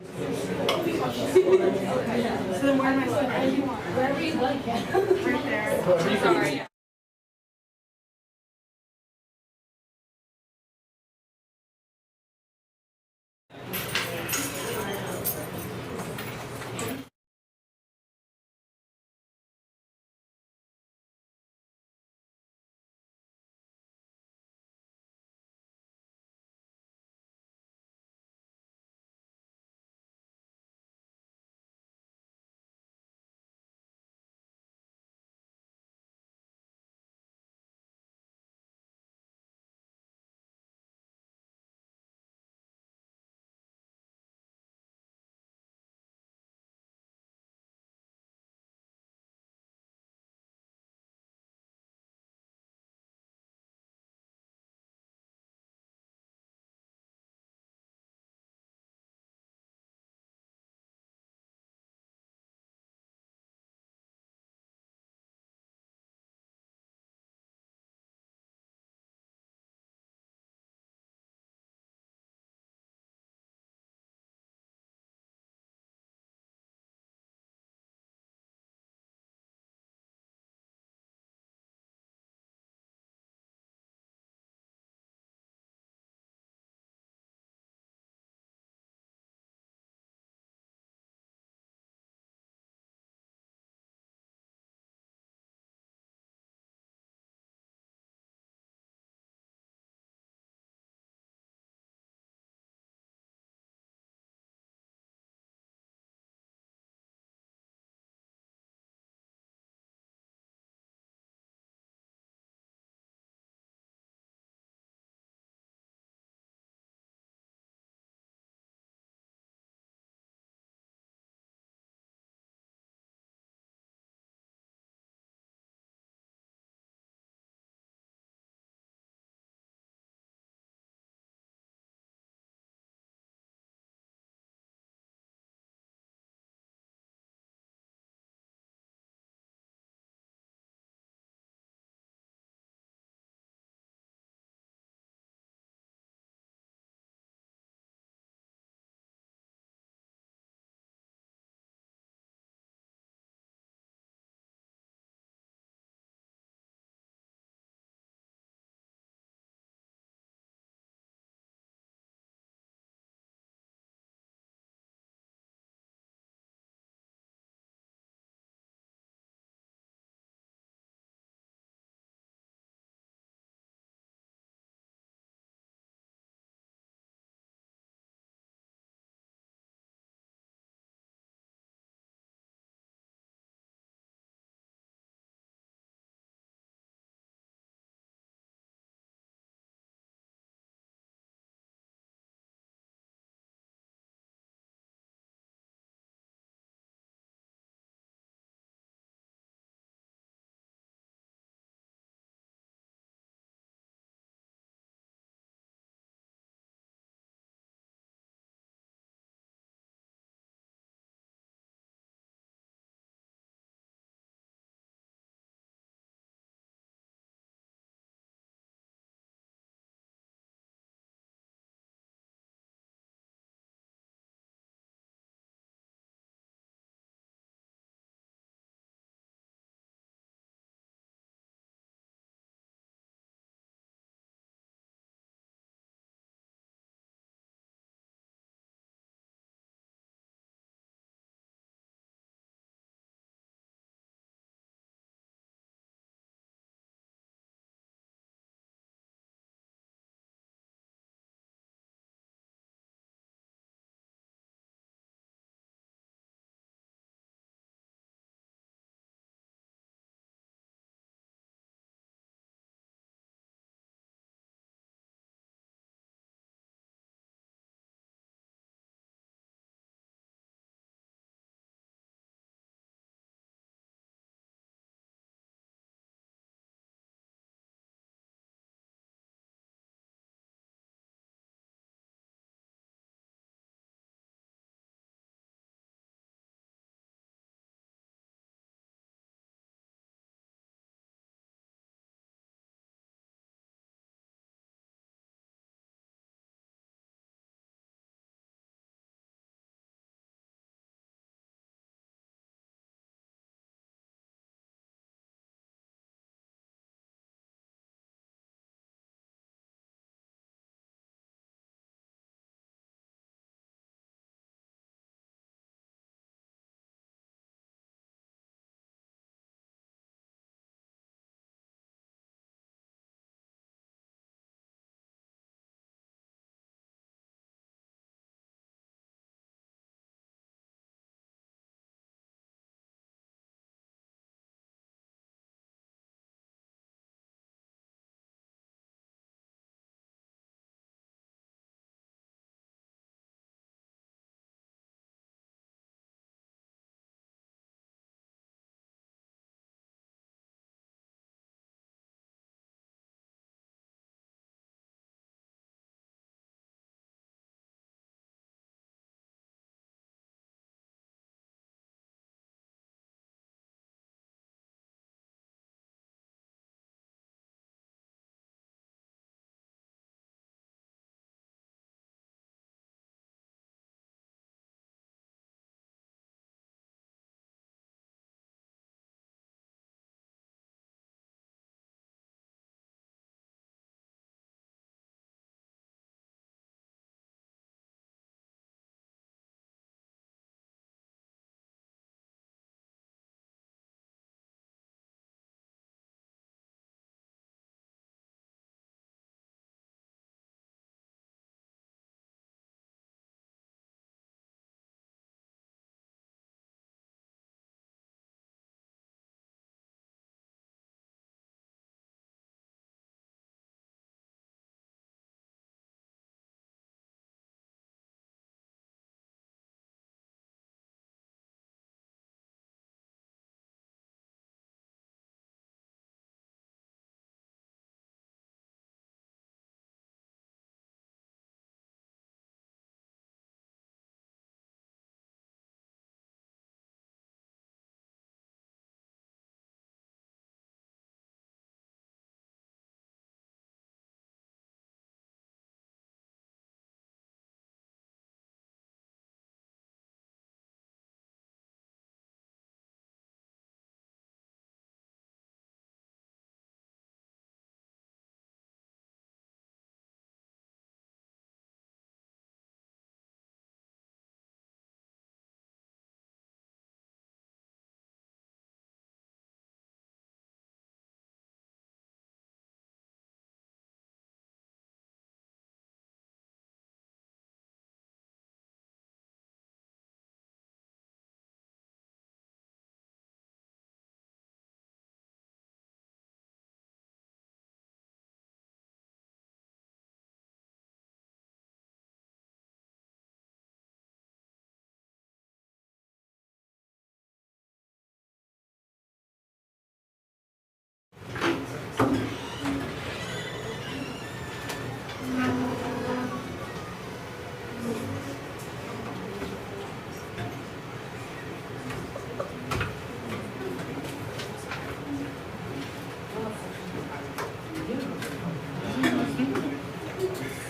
So then where am I sitting? Wherever you like. Right there. Sorry.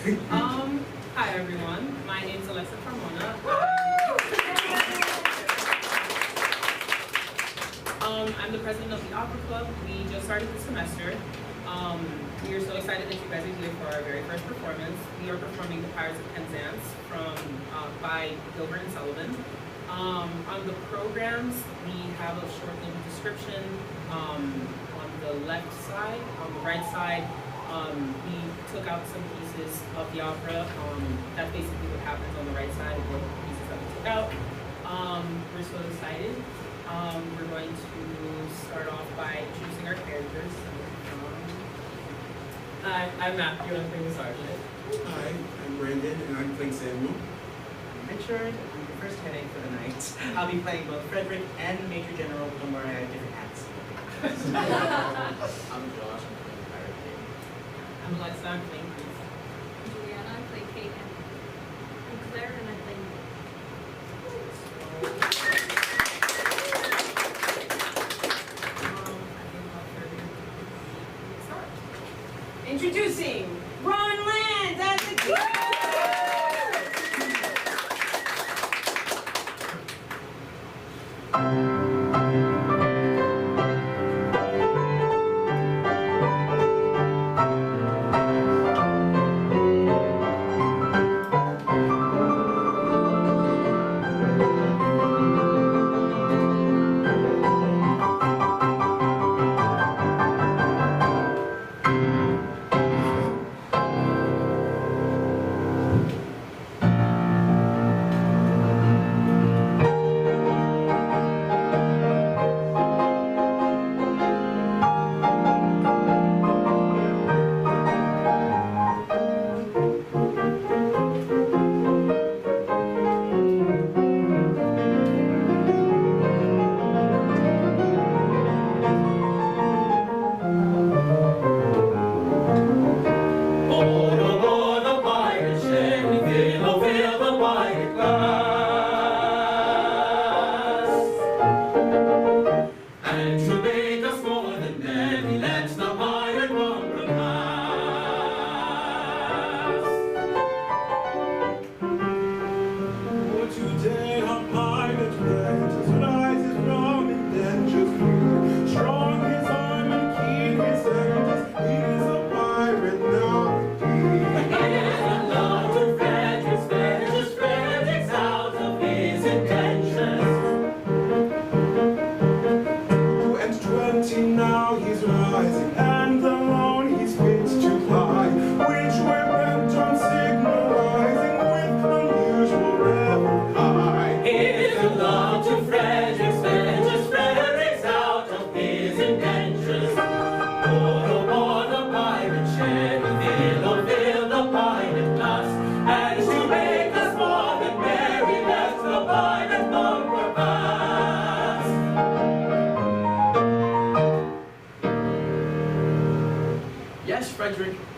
Hi everyone. My name's Alexa Carmona. I'm the president of the Opera Club. We just started the semester. We are so excited that you guys are here for our very first performance. We are performing The Pirates of Penzance by Gilbert and Sullivan. On the programs, we have a short little description on the left side. On the right side, we took out some pieces of the opera. That's basically what happens on the right side, the pieces that we took out. We're so excited. We're going to start off by introducing our characters. Hi, I'm Matthew, and I'm playing the sergeant. Hi, I'm Brandon, and I'm playing Samuel. I'm Richard, I'm the first headache for the night. I'll be playing both Frederick and Major General, but don't worry, I have different hats. I'm Josh, I'm playing Pirate King. I'm Alexa, I'm playing Chris. I'm Juliana, I play Kate, and I'm Claire, and I play Introducing Ron Land as the king.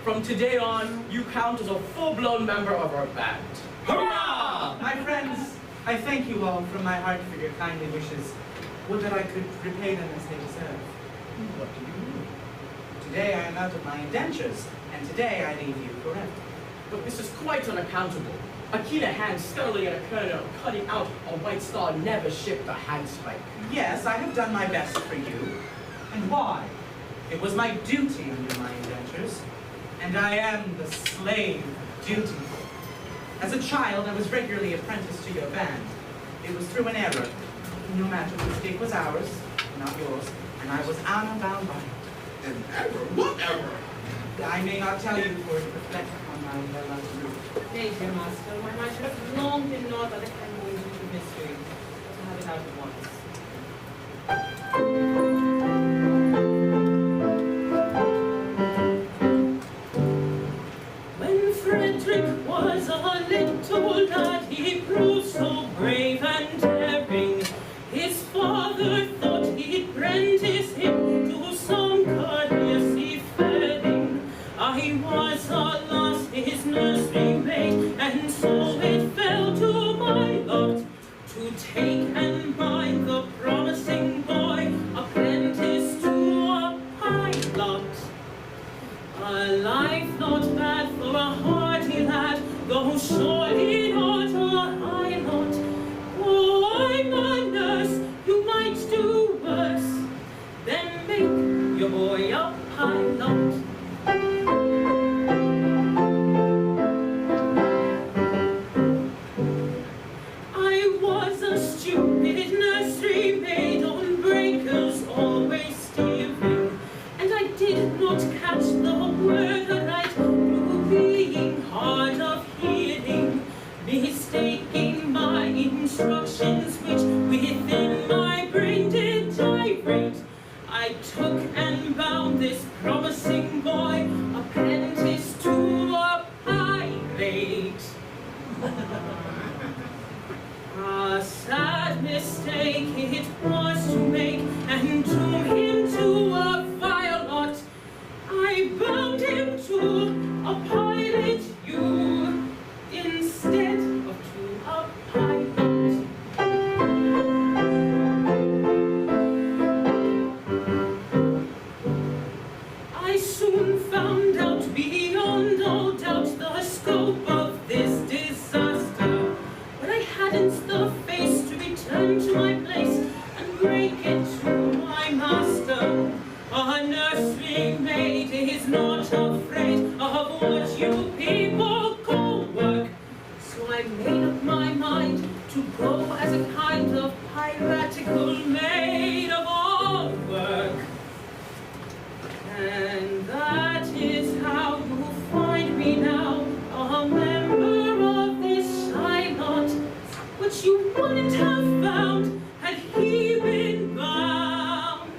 From today on, you count as a full-blown member of our band. Hurrah! My friends, I thank you all from my heart for your kindly wishes. Would that I could repay them as they deserve. What do you mean? Today I am out of my indentures, and today I leave you forever. But this is quite unaccountable. A keener hand sterling and a kernel cutting out a white star never shipped a handspike. Yes, I have done my best for you. And why? It was my duty under my indentures. And I am the slave of duty. As a child, I was regularly apprenticed to your band. It was through an error. No matter, the mistake was ours, not yours, and I was honor bound by it. An error? What error? I may not tell you, for it reflects upon my well-loved root. Nay, dear master, my mind should have long been gnawed by the endings of mystery. To have it out at once. Frederick was a little lad, he proved so brave and daring. His father thought he'd apprentice him to some career seafaring. I was alas his nursery maid, and so it fell to my lot to take and mind the A life not bad for a hearty lad, though surely not a high lot. Oh, I'm a nurse, you might do worse than make your boy a pilot. I was a stupid nursery maid on breakers, always steering, and I did not catch the word aright through being hard of hearing, mistaking my instructions, which within my brain did gyrate. I took and bound this promising boy, apprentice to a pirate. A sad mistake it was to make, and doom him to a vile lot. I bound him to a pilot, you, instead of to a pilot. I soon found out beyond all doubt the scope of this disaster, but I hadn't the face to return to my place and break it to my master. A nursery maid is not afraid of what you people call work, so I made up my mind to go as a kind of piratical maid of all work. And that is how you find me now, a member of this shy lot, which you wouldn't have found had he been bound,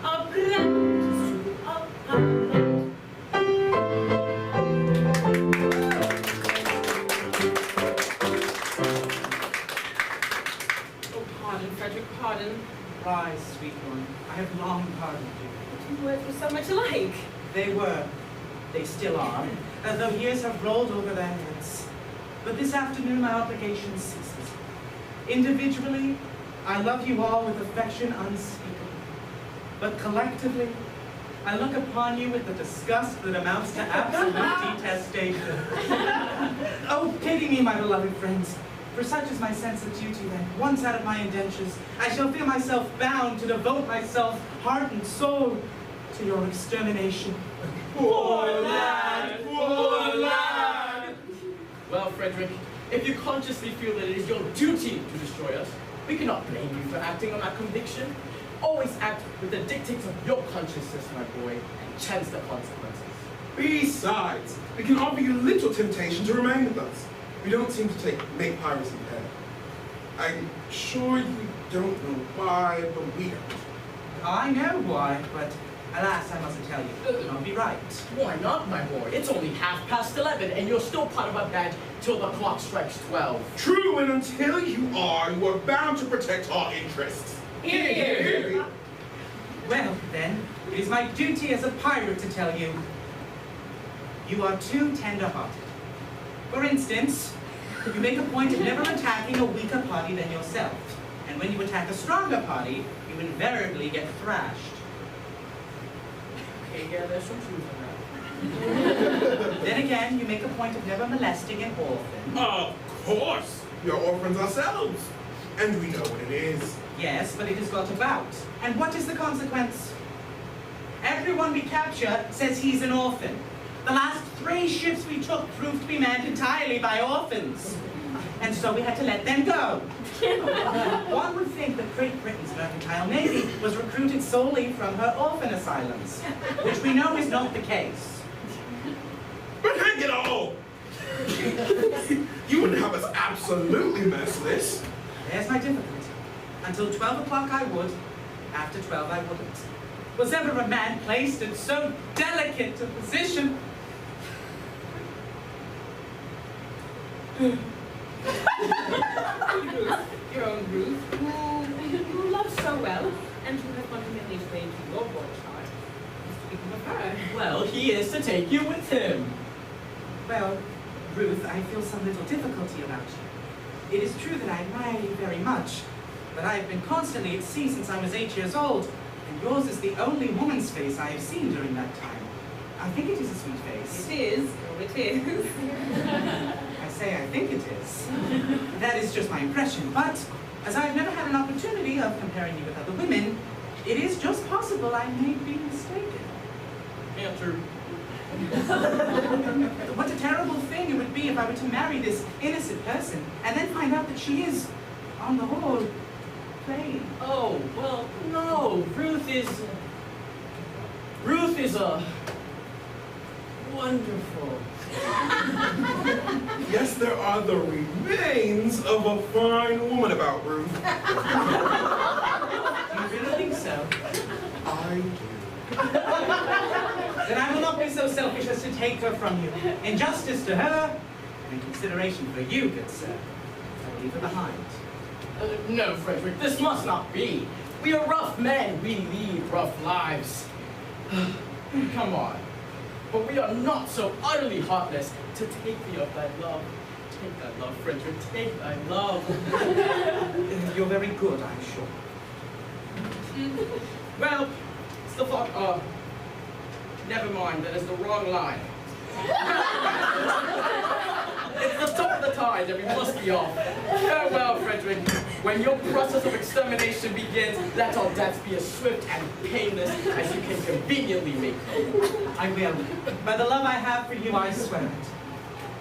apprentice to a pilot. Oh, pardon, Frederick, pardon. Rise, sweet one. I have long pardoned you. Two words were so much alike. They were. They still are, though years have rolled over their heads. But this afternoon my obligation ceases. Individually, I love you all with affection unspeakable. But collectively, I look upon you with the disgust that amounts to absolute detestation. Oh, pity me, my beloved friends. For such is my sense of duty that, once out of my indentures, I shall feel myself bound to devote myself, heart and soul, to your extermination. Poor lad! Poor lad! Well, Frederick, if you consciously feel that it is your duty to destroy us, we cannot blame you for acting on our conviction. Always act with the dictates of your consciousness, my boy, and chance the consequences. Besides, we can offer you little temptation to remain with us. We don't seem to make piracy pay. I'm sure you don't know why, but we don't. I know why, but alas, I mustn't tell you. It won't be right. Why not, my boy? It's only 11:30, and you're still part of our band till the clock strikes 12. True, and until you are bound to protect our interests. Hear, hear, hear. Well, then, it is my duty as a pirate to tell you, you are too tender-hearted. For instance, you make a point of never attacking a weaker party than yourself, and when you attack a stronger party, you invariably get thrashed. Okay, yeah, there's some truth in that. Then again, you make a point of never molesting an orphan. Of course! We are orphans ourselves, and we know what it is. Yes, but it is got about. And what is the consequence? Everyone we capture says he's an orphan. The last 3 ships we took proved to be manned entirely by orphans. And so we had to let them go. One would think that Great Britain's mercantile navy was recruited solely from her orphan asylums, which we know is not the case. But hang it all! You wouldn't have us absolutely merciless. There's my difficulty. Until 12 o'clock I would, after 12 I wouldn't. Was ever a man placed in so delicate a position? Your own Ruth, who you love so well, and who has fundamentally explained to your boy child. Speaking of her. Well, he is to take you with him. Well, Ruth, I feel some little difficulty about you. It is true that I admire you very much, but I have been constantly at sea since I was 8 years old, and yours is the only woman's face I have seen during that time. I think it is a sweet face. It is. Oh, it is. I say I think it is. That is just my impression, but as I've never had an opportunity of comparing you with other women, it is just possible I may be mistaken. Answer. What a terrible thing it would be if I were to marry this innocent person and then find out that she is, on the whole, plain. Oh, well, no. Ruth is wonderful. Yes, there are the remains of a fine woman about Ruth. Do you really think so? I do. Then I will not be so selfish as to take her from you. In justice to her, and in consideration for you, good sir, I will leave her behind. No, Frederick, this must not be. We are rough men. We lead rough lives. Come on. But we are not so utterly heartless to take thee of thy love. Take thy love, Frederick. Take thy love. You're very good, I'm sure. Well, still thought, never mind, that is the wrong line. It's the top of the tide and we must be off. Farewell, Frederick. When your process of extermination begins, let our deaths be as swift and painless as you can conveniently make them. I will. By the love I have for you, I swear it.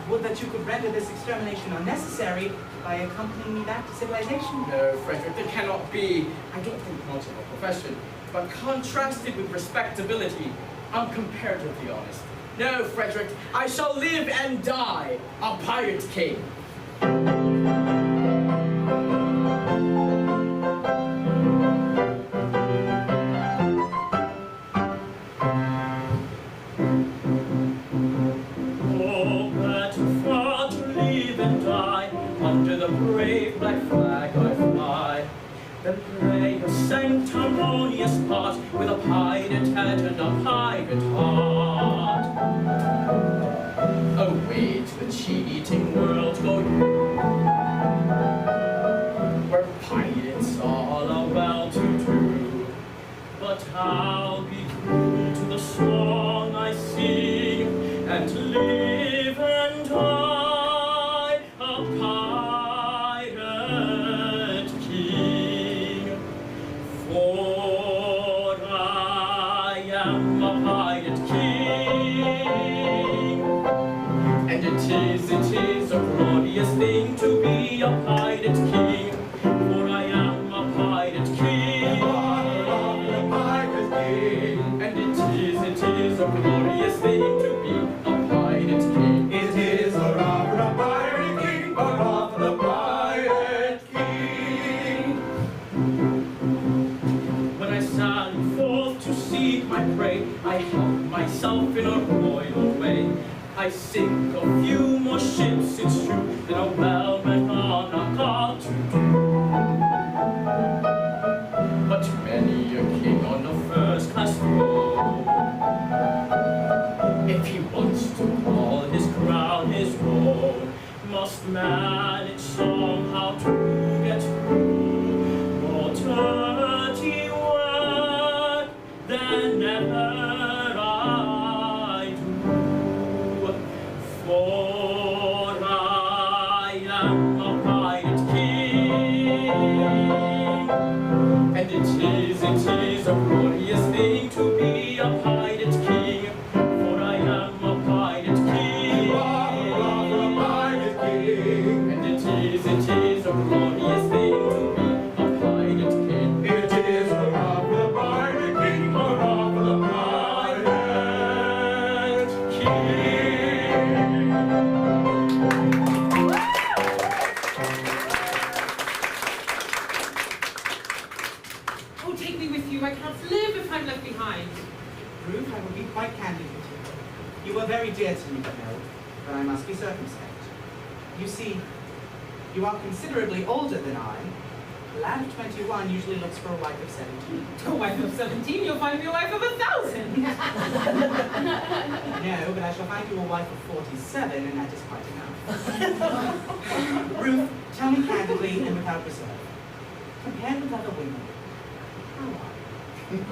Would that you could render this extermination unnecessary by accompanying me back to civilization. No, Frederick, it cannot be. I don't think much of a profession, but contrasted with respectability, I'm comparatively honest. No, Frederick, I shall live and die a pirate king. Under the brave black flag I fly, then play a sanctimonious part with a pirate head and a pirate heart. Away to the cheating world go you, where pirates all are well to do. But I'll be true to the song I sing and live and die. It is a glorious thing to be a pirate king, for I am a pirate king. A pirate king. And it is a glorious thing to be a pirate king. It is a pirate king, a pirate king. When I sally forth to seek my prey, I help myself in a royal way. I sink a few more ships, it's true, than a well-met monarch ought to do. But many a king on a first-class throne, if he wants to call his crown his own, must manage somehow to get through more dirty work than ever. For I am a pirate king, and it is a glorious thing to be a pirate king. For I am a pirate king, a pirate king, and it is a glorious thing to be a pirate king. It is a pirate king, a pirate king. Oh, take me with you. I can't live if I'm left behind. Ruth, I will be quite candid with you. You are very dear to me, you know, but I must be circumspect. You see, you are considerably older than I. A lad of 21 usually looks for a wife of 17. A wife of 17, you'll find me a wife of 1,000. No, but I shall find you a wife of 47, and that is quite enough. Ruth, tell me candidly and without reserve. Compared with other women, how are you?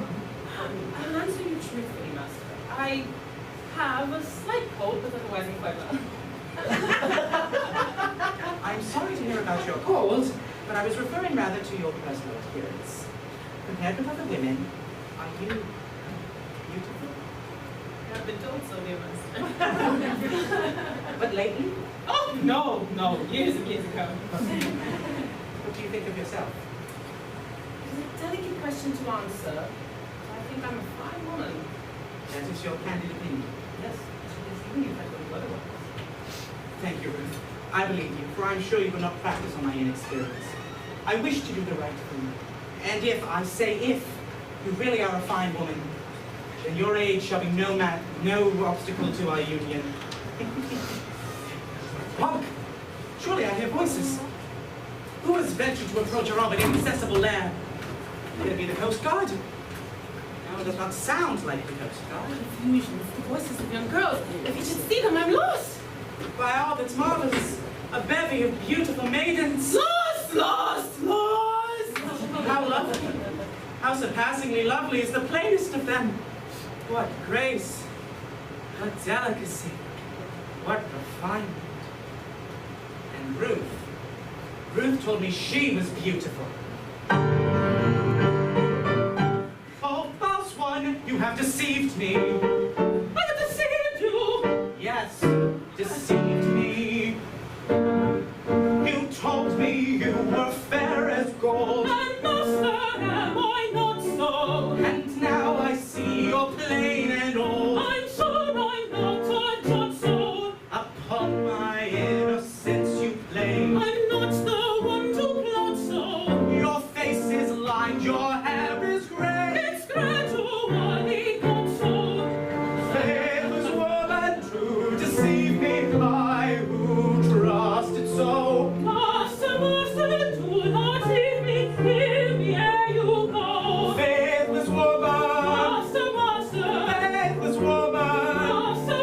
I'll answer you truthfully, Master. have a slight cold, but otherwise I'm quite well. I'm sorry to hear about your cold, but I was referring rather to your personal appearance. Compared with other women, are you beautiful? I've been told so, dear master. But lately? Oh, no, years and years ago. What do you think of yourself? It's a delicate question to answer. I think I'm a fine woman. That is your candid opinion. Yes, even if I couldn't otherwise. Thank you, Ruth. I believe you, for I'm sure you will not practice on my inexperience. I wish to do the right thing. And if, I say if, you really are a fine woman, then your age shall be no obstacle to our union. Hark! Surely I hear voices. Who has ventured to approach our own inaccessible lair? Could it be the Coast Guard? No, it does not sound like the Coast Guard. Confusion, it's the voices of young girls. If you should see them, I'm lost. By all that's marvelous, a bevy of beautiful maidens. Lost! How lovely, how surpassingly lovely is the plainest of them. What grace, what delicacy, what refinement. And Ruth told me she was beautiful. Oh, false one, you have deceived me. I have deceived you. Yes, deceived me. You told me you were fair as gold. And master, am I not so? And now I see you're plain and old. I'm sure I'm not so. Upon my innocence you blame. I'm not the one to plot so. Your face is lined, your hair is gray. It's gradually got so. Faithless woman, true, deceive me, I who trusted so. Master, do not leave me. Hear me ere you go. Faithless woman, Master, faithless woman, Master,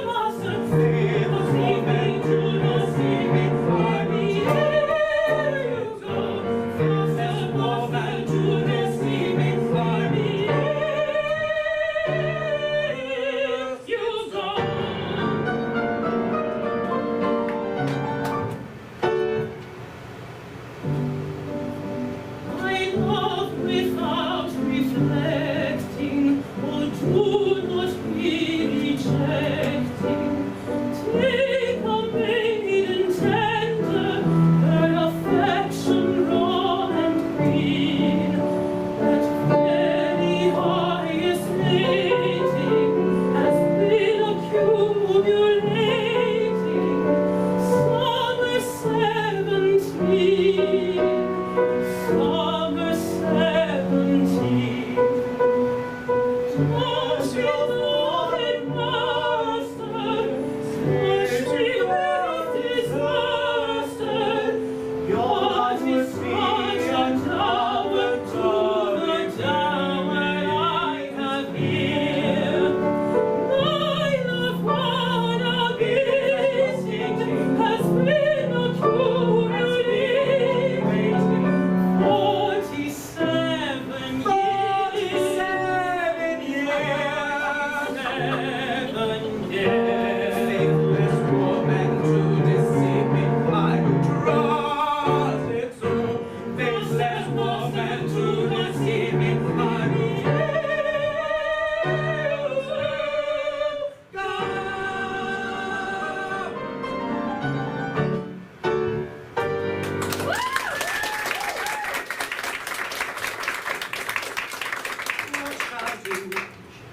faithless woman, do not leave me. Hear me ere you go. Master, do not leave me. Hear me ere you go. I love without reflecting, oh, do not be rejecting. Take a maiden tender, her affection raw and green, that very highest mating has been accumulating. Summer 17. Summer 17. Don't be loving, master, splashing with disaster. Yours is such a dower to the dower I have here. My love one abusing has been accumulating. 47 years. 7 years. faithless woman, true, deceive me, I who trusted so. Faithless woman, true, deceive me, I who What shall I do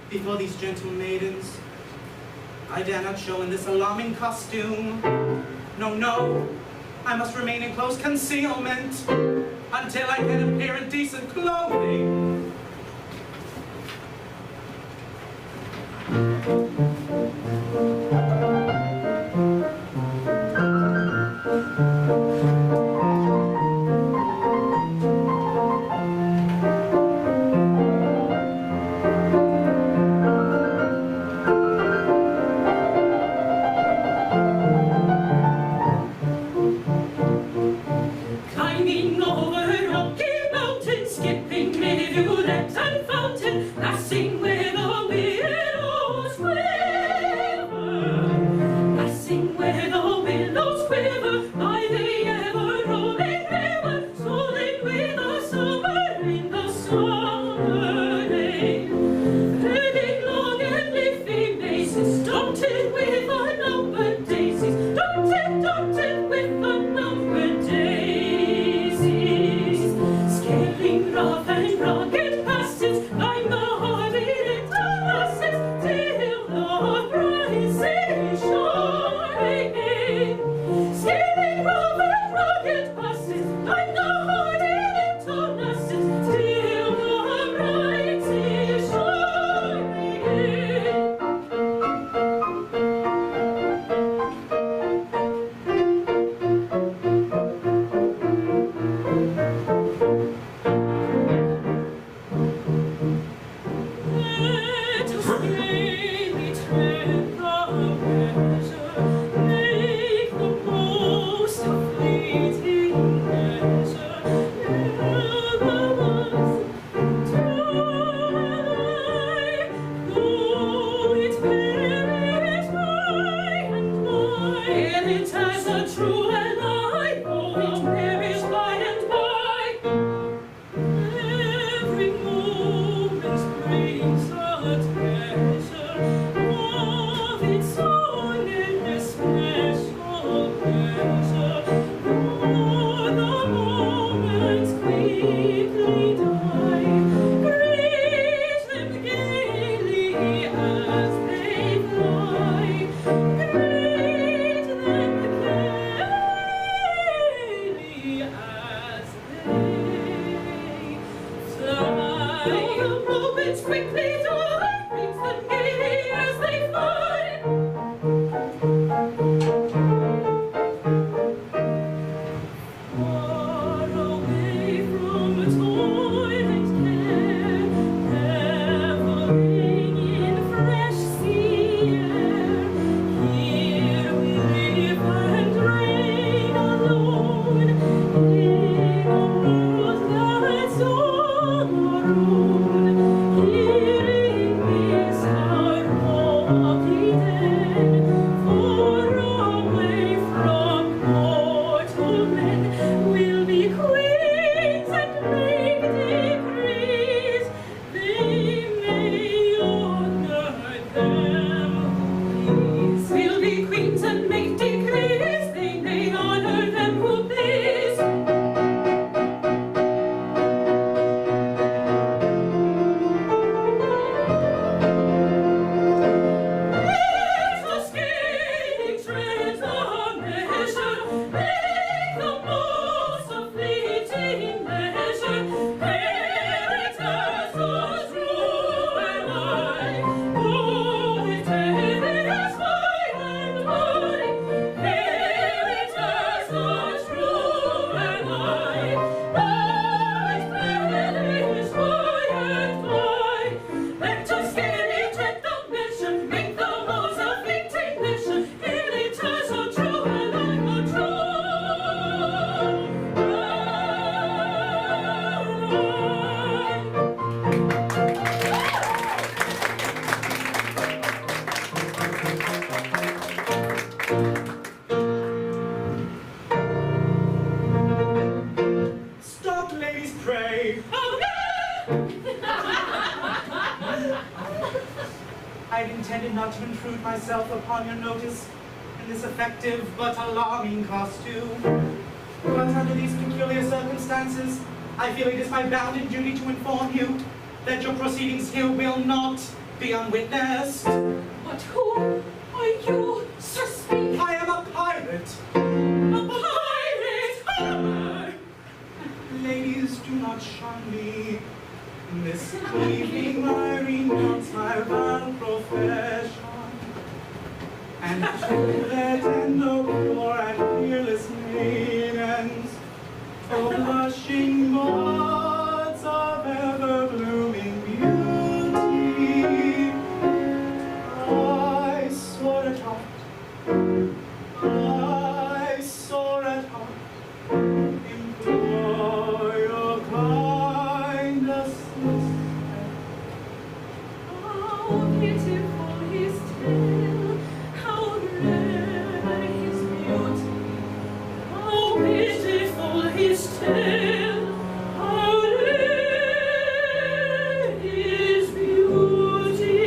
before these gentle maidens? I dare not show in this alarming costume. No, I must remain in close concealment until I can appear in decent clothing. Climbing over rocky mountains, skipping rivulet and fountain, laughing with a widow's wit. dotted with unnumbered daisies, dotted with unnumbered daisies. Scaling rough and rugged passes, climb the hardy little lasses, till the bright sea shine. Scaling rough and rugged passes, climb the hardy little lasses, till the bright sea shine. Let us gaily tread the measure, make the most of fleeting leisure. Never once die, though it perish by and by. And it has a true ally, though it perish by and by. Every moment brings a treasure of its own and especial pleasure. For the moments quickly die, greet them gaily as they fly. Greet them gaily as they fly. The moments quickly die, greet them gaily as they fly. Far away from toil and care, reveling in fresh sea air. Here we live and reign alone, in a world that's all our own. Here in this our rocky den, far away from mortal men, we'll be queens and make decrees. They may honor them who please. We'll be queens and make decrees. They may honor them who please. Let us gaily tread the measure, make the most of fleeting leisure. Heritage so true am I, though it perish by and by. Heritage so true am I, though it perish by and by. Let us gaily tread the measure, make the most of fleeting leisure. Heritage so true am I, Stop, ladies, pray. I'd intended not to intrude myself upon your notice in this effective but alarming costume. But under these peculiar circumstances, I feel it is my bounden duty to inform you that your proceedings here will not be unwitnessed. But who are you, Sir Speak? I am a pirate. A pirate! Ah! Ladies, do not shun me. This evening I renounce my vile profession, and to their tender, pure, and fearless maidens, O blushing buds of ever-blooming beauty, I soar at heart, I soar at heart, implore your kind assistance. How beautiful his tale, how rare his beauty, how beautiful his tale, how rare his beauty.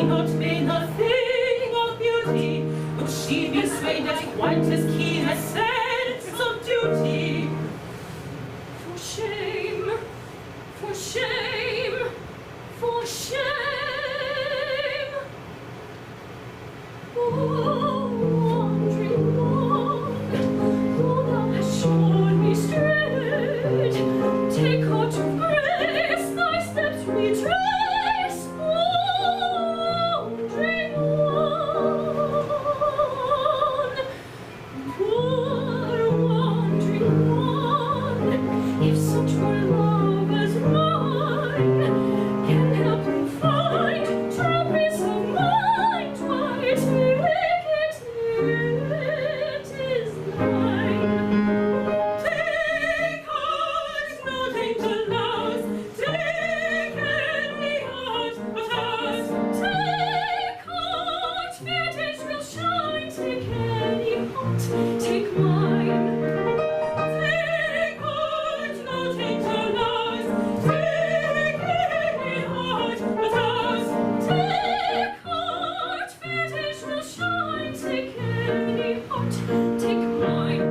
she not made a thing of beauty, would she be swayed as quite as keen a sense of duty? For shame, for shame, for shame. Oh, wandering one, who thou hast shown me straight, take heart of grace, thy steps retrace. Wandering one, poor wandering one, if such were love as mine, can help me find true peace of mind. Why take it is thine. Take heart, no danger loves. Take any heart but ours. Take heart, fair days will shine. Take any heart, take mine. Take heart, no danger loves. Take any heart but ours. Take heart, fair days will shine. Take any heart, take mine.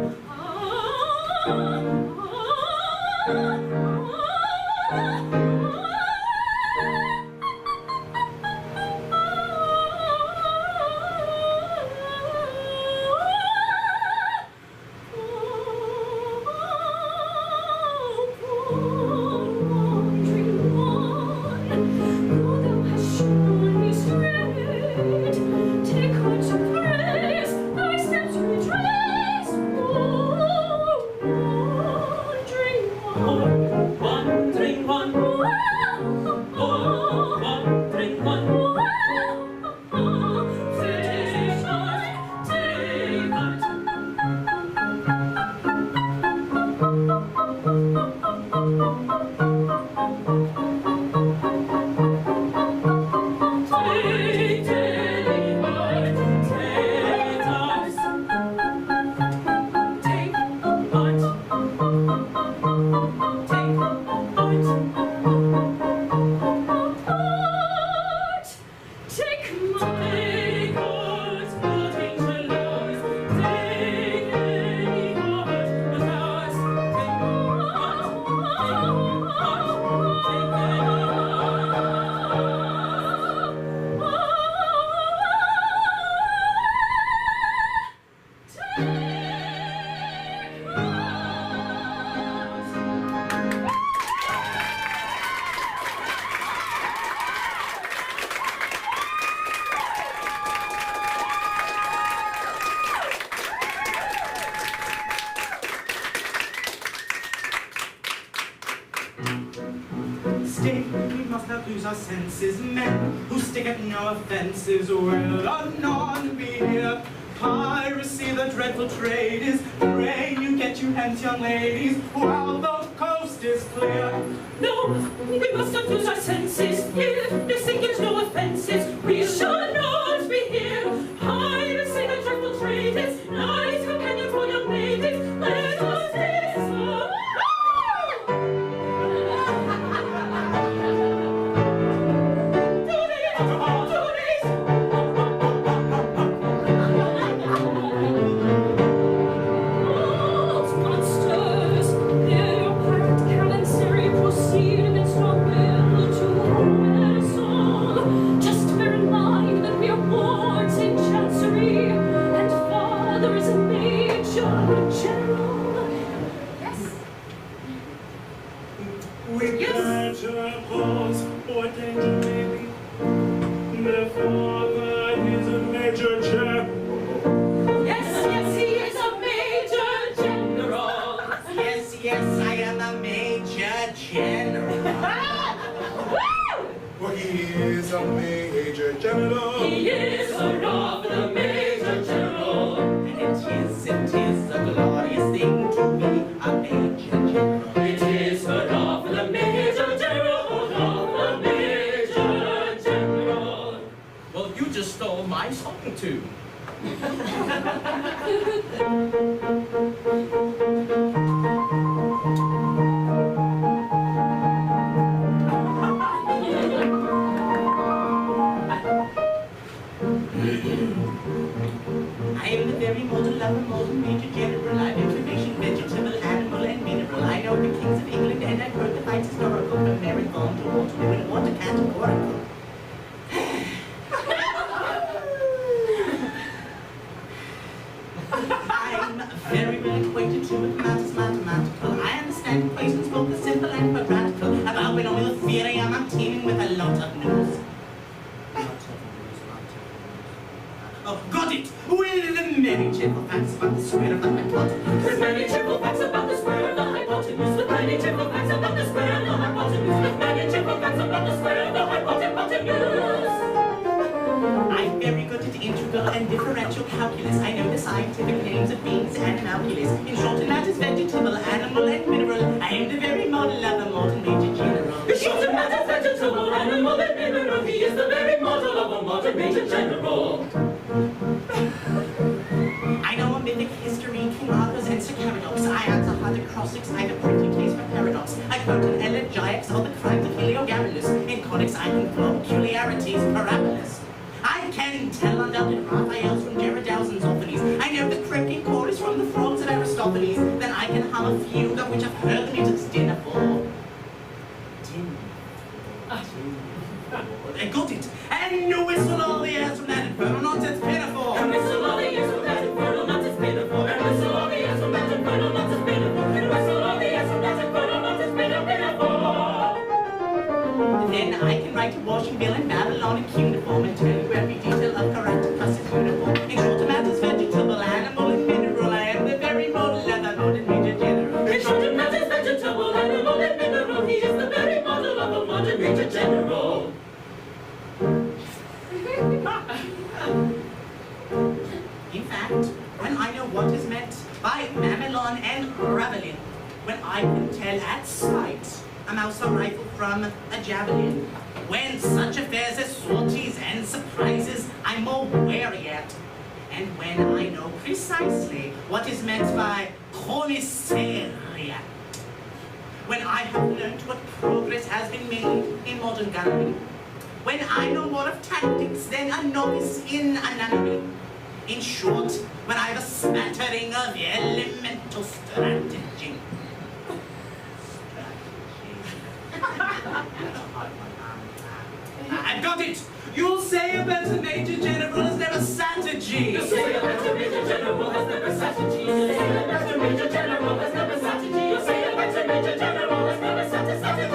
Take heart to praise, thy steps retrace. Wandering one, wandering one, wandering one. Take heart, take heart. Take any heart, take ours. Take heart, take heart. Heart, take mine. Heart, no danger loves. Take any heart but ours. Take heart, take Stay, we must not lose our senses. Men who stick at no offenses will anon be here. Piracy, the dreadful trade is. Pray you get you hence, young ladies, while the coast is clear. No, we must not lose our senses. If this thing gives no offenses, we shall not be here. Piracy, the dreadful trade is. Nice companion for young ladies. Let us listen. Monsters, hear your pirate calensery proceed against our will to wed us all. Just bear in mind that we are wards in chancery, and father is a major general. Yes. With better pause or danger maybe. The father is a major general. Yes, yes, he is a major general. Yes, yes, I am a major general. For he is a major general. He is a rather major general. And it is a glorious thing to be a major general. It is a rather major general, rather major general. Well, you just stole my song too. science historical from Mary Vaughan to Waterloo in order categorical. I'm very well acquainted too with matters mathematical. I understand equations both the simple and quadratical. About binomial theory, I'm teeming with a lot of news. Oh, got it! With the many cheerful facts about the square of the hypotenuse. There's many cheerful facts about the square of the hypotenuse. There's many cheerful facts about the square of the hypotenuse. There's many cheerful facts about the square of the hypotenuse. I'm very good at integral and differential calculus. I know the scientific names of beans and animalculus. In short, in matters vegetable, animal, and mineral, I am the very model of a modern major general. In short, in matters vegetable, animal, and mineral, he is the very model of a modern major general. I know a mythic history, King Arthur's and Sir Caradox. I answer hard acrostics, I have a pretty taste for paradox. I quote an elegiacs of the crimes of Heliogabalus. In conics, I can quote peculiarities, parabolus. I can tell undoubted Raphaels from Gerardousin's Orphanies. I know the croaking chorus from the frogs of Aristophanes. Then I can hum a fugue of which I've heard the music's dinner for. I got it! And whistle all the airs from that infernal nonsense pinafore! And whistle all the airs from that infernal nonsense pinafore! And whistle all the airs from that infernal nonsense pinafore! And whistle all the airs from that infernal nonsense pinafore! Then I can write a washing bill in Babylon and cuneiform and tell you every detail of Caractacus' uniform. In short, matters vegetable, animal, and mineral, I am the very model of a modern major general. In short, it matters vegetable, animal, and mineral, he is the very model of a modern major general. In fact, when I know what is meant by mamelon and ravelin, when I can tell at sight a mouse or rifle from a javelin, when such affairs as sorties and surprises I'm more wary at, and when I know precisely what is meant by commissariat, when I have learned what progress has been made in modern gunnery, when I know more of tactics than a novice in anatomy. In short, when I have a smattering of elemental strategy. I've got it! You'll say a better major general has never sat a G. You'll say a better major general has never sat a G. You'll say a better major general has never sat a G. You'll say a better major general has never sat a G.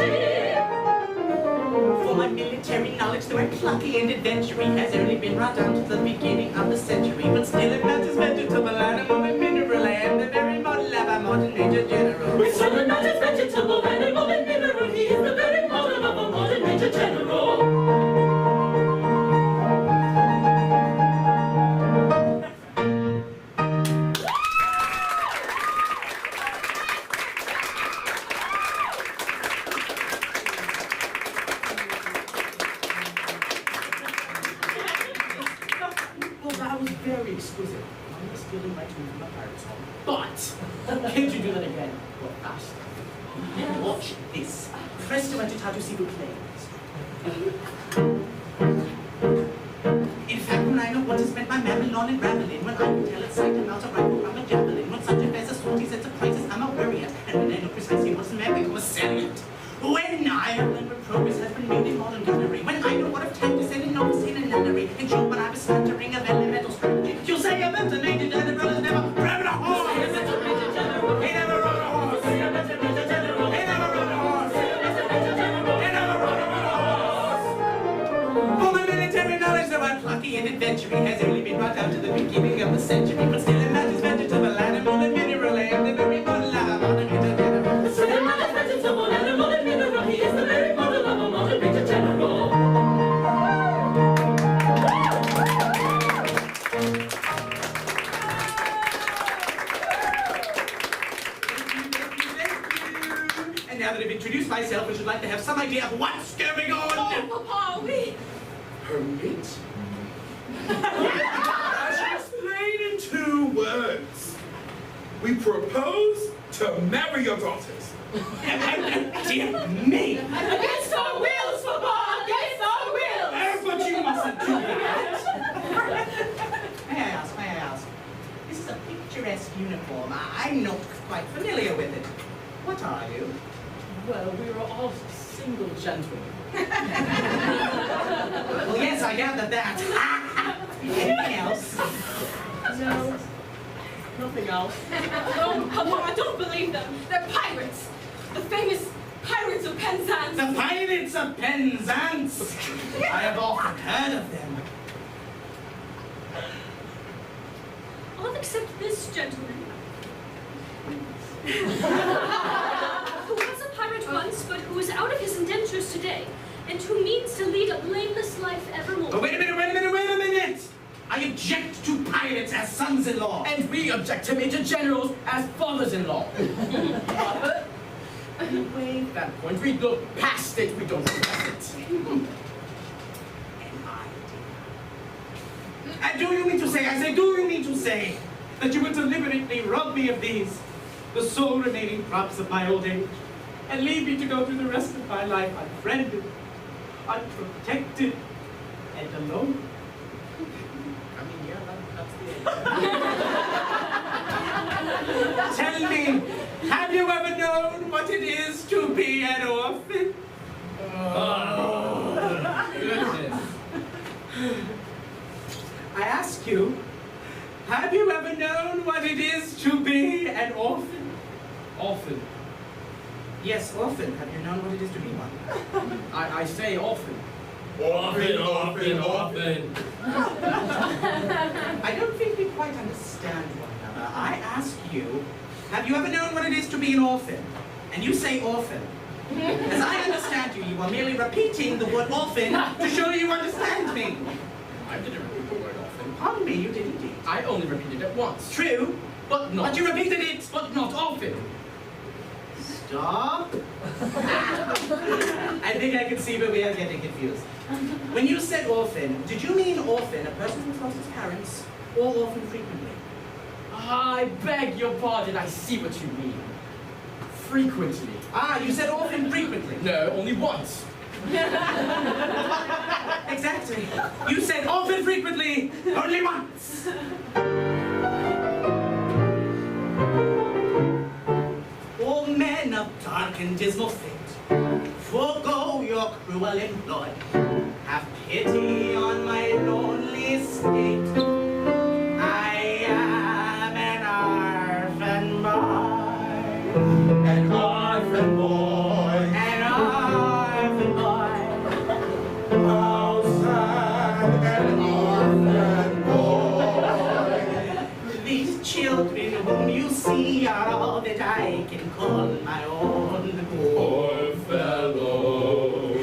For my military knowledge, though I'm plucky and adventuring, has only been right down to the beginning of the century. But still it matters vegetable, animal, and mineral. I am the very model of a modern major general. With still it matters vegetable, animal, and mineral, he is the very model of a modern major general. Very exquisite. I'm just feeling like moving my pirates home. But can't you do that again? Well, faster. Watch this. Presto agitato si vous plaît. In fact, when I know what is meant by mamelon and ravelin, when I can tell at sight about a rifle from a javelin, when such affairs as sorties and surprises I'm a worry at, and when I know precisely what's meant by commissariat, when I have learned what progress has been made in modern gunnery, when I know what of tactics and a novice in a nunnery, in short, when I have a smattering of elemental strategy, you'll say a better major general has never driven a horse! Say a better major general. He never rode a horse! Say a better major general. He never rode a horse! Say a better major general. He never rode a horse! For my military knowledge, though I'm plucky and adventuring, has only been brought down to the beginning of the century, but still it matters vegetable, animal, and mineral. I am the very model of a modern major general. Still it matters vegetable, animal, and mineral, he is the very model of a modern major general. And now that I've introduced myself, I should like to have some idea of what's going on. Oh, Papa, we... Permit? I shall explain in 2 words. We propose to marry your daughters. Dear me! Against our wills, Papa! Against our wills! But you mustn't do that! May I ask? This is a picturesque uniform. I'm not quite familiar with it. What are you? Well, we are all of single gentlemen. Well, yes, I gathered that. Anything else? No, nothing else. Oh, I don't believe them. They're pirates. The famous pirates of Penzance. The pirates of Penzance! I have often heard of them. All except this gentleman. Who was a pirate once, but who is out of his indentures today, and who means to lead a blameless life evermore. Oh, wait a minute! I object to pirates as sons-in-law. And we object to Major Generals as fathers-in-law. But we waive that point. We look past it. We don't address it. An idea. Do you mean to say, do you mean to say that you would deliberately rob me of these, the sole remaining props of my old age, and leave me to go through the rest of my life unfriended, unprotected, and alone? I mean, yeah, that's the Tell me, have you ever known what it is to be an orphan? Oh, goodness. I ask you, have you ever known what it is to be an orphan? Orphan. Yes, orphan. Have you known what it is to be one? I say orphan. Orphan. I don't think we quite understand one another. I ask you, have you ever known what it is to be an orphan? And you say orphan. As I understand you, you are merely repeating the word orphan to show you understand me. I didn't repeat the word orphan. Pardon me, you did indeed. I only repeated it once. True, But not. but you repeated it. But not often. Stop. I think I can see where we are getting confused. When you said orphan, did you mean orphan, a person who's lost his parents, or orphan frequently? I beg your pardon. I see what you mean. Frequently. Ah, you said orphan frequently. No, only once. Exactly. You said orphan frequently, only once. O men of dark and dismal fate, forego your cruel employ. Have pity on my lonely state. I am an orphan boy. An orphan boy. An orphan boy. How sad, an orphan boy. These children whom you see are all that I can call my own. Poor fellow.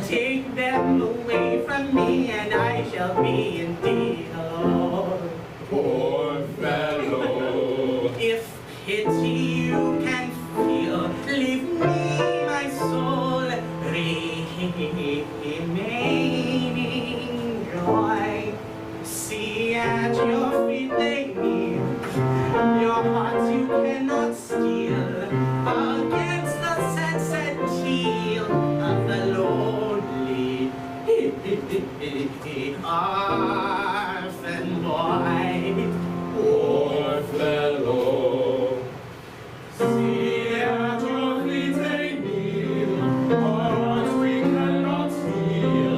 Take them away from me and I shall be indeed alone. Poor fellow. If pity you can feel, leave me my soul, remaining joy. See at your feet they kneel, your hearts you cannot steal, against the sunset teal of the lonely orphan boy. Poor fellow. See at your feet they kneel, hearts we cannot steal,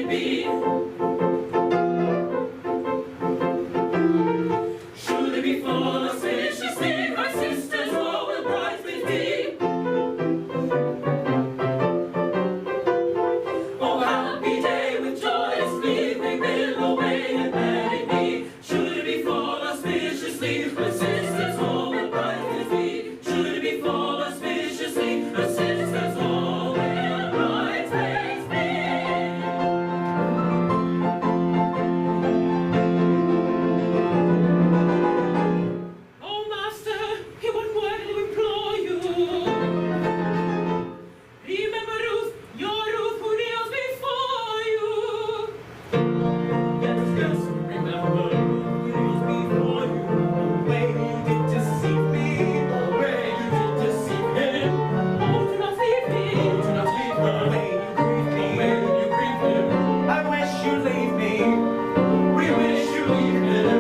be? Should it be full auspiciously, my sisters all will bridesmaids be? Oh, happy day with joyous glee, they will away and marry me. Should it be full auspiciously, my sisters all will bridesmaids be? Should it be full auspiciously, my sisters all will bridesmaids be? Oh, master, in one word to implore you. Remember Ruth, your Ruth who kneels before you. Yes, yes, remember Ruth who kneels before you. The way you did deceive me, the way you did deceive him. Oh, do not leave me, oh, do not leave her. The way you grieved him, I wish you leave me. We wish you leave him.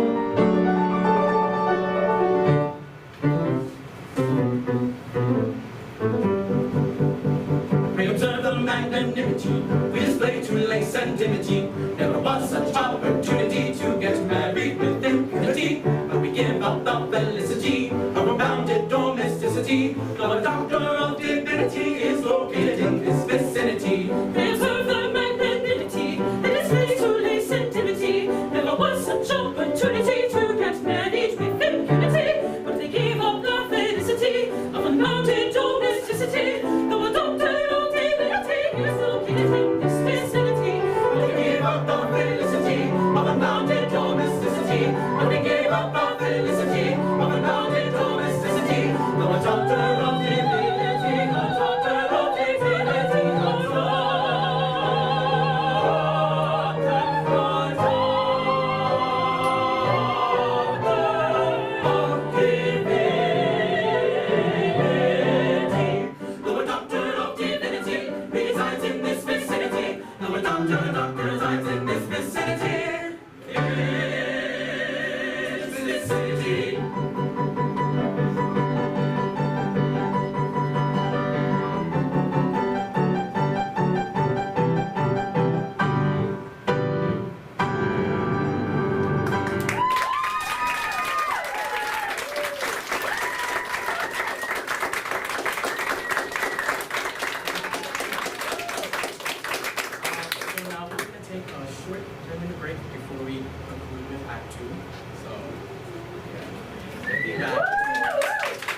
I observe the magnanimity we display to lace and dimity. Never was such opportunity to get married with impunity. But we give up the felicity of unbounded domesticity. Though a doctor of divinity is located in this vicinity. I observe the magnanimity we display to lace and dimity. Never was such opportunity to get married with impunity. But they gave up the felicity of unbounded domesticity. Though a doctor of divinity is located in this vicinity. But they gave up the felicity of unbounded domesticity. But they gave up the felicity of unbounded domesticity. Though a doctor of divinity, a doctor of divinity, a doctor of divinity. Though a doctor of divinity resides in this vicinity. Though a doctor resides in this vicinity. This vicinity. So now we're going to take a short 10-minute break before we conclude with Act 2. So, yeah. We'll be back.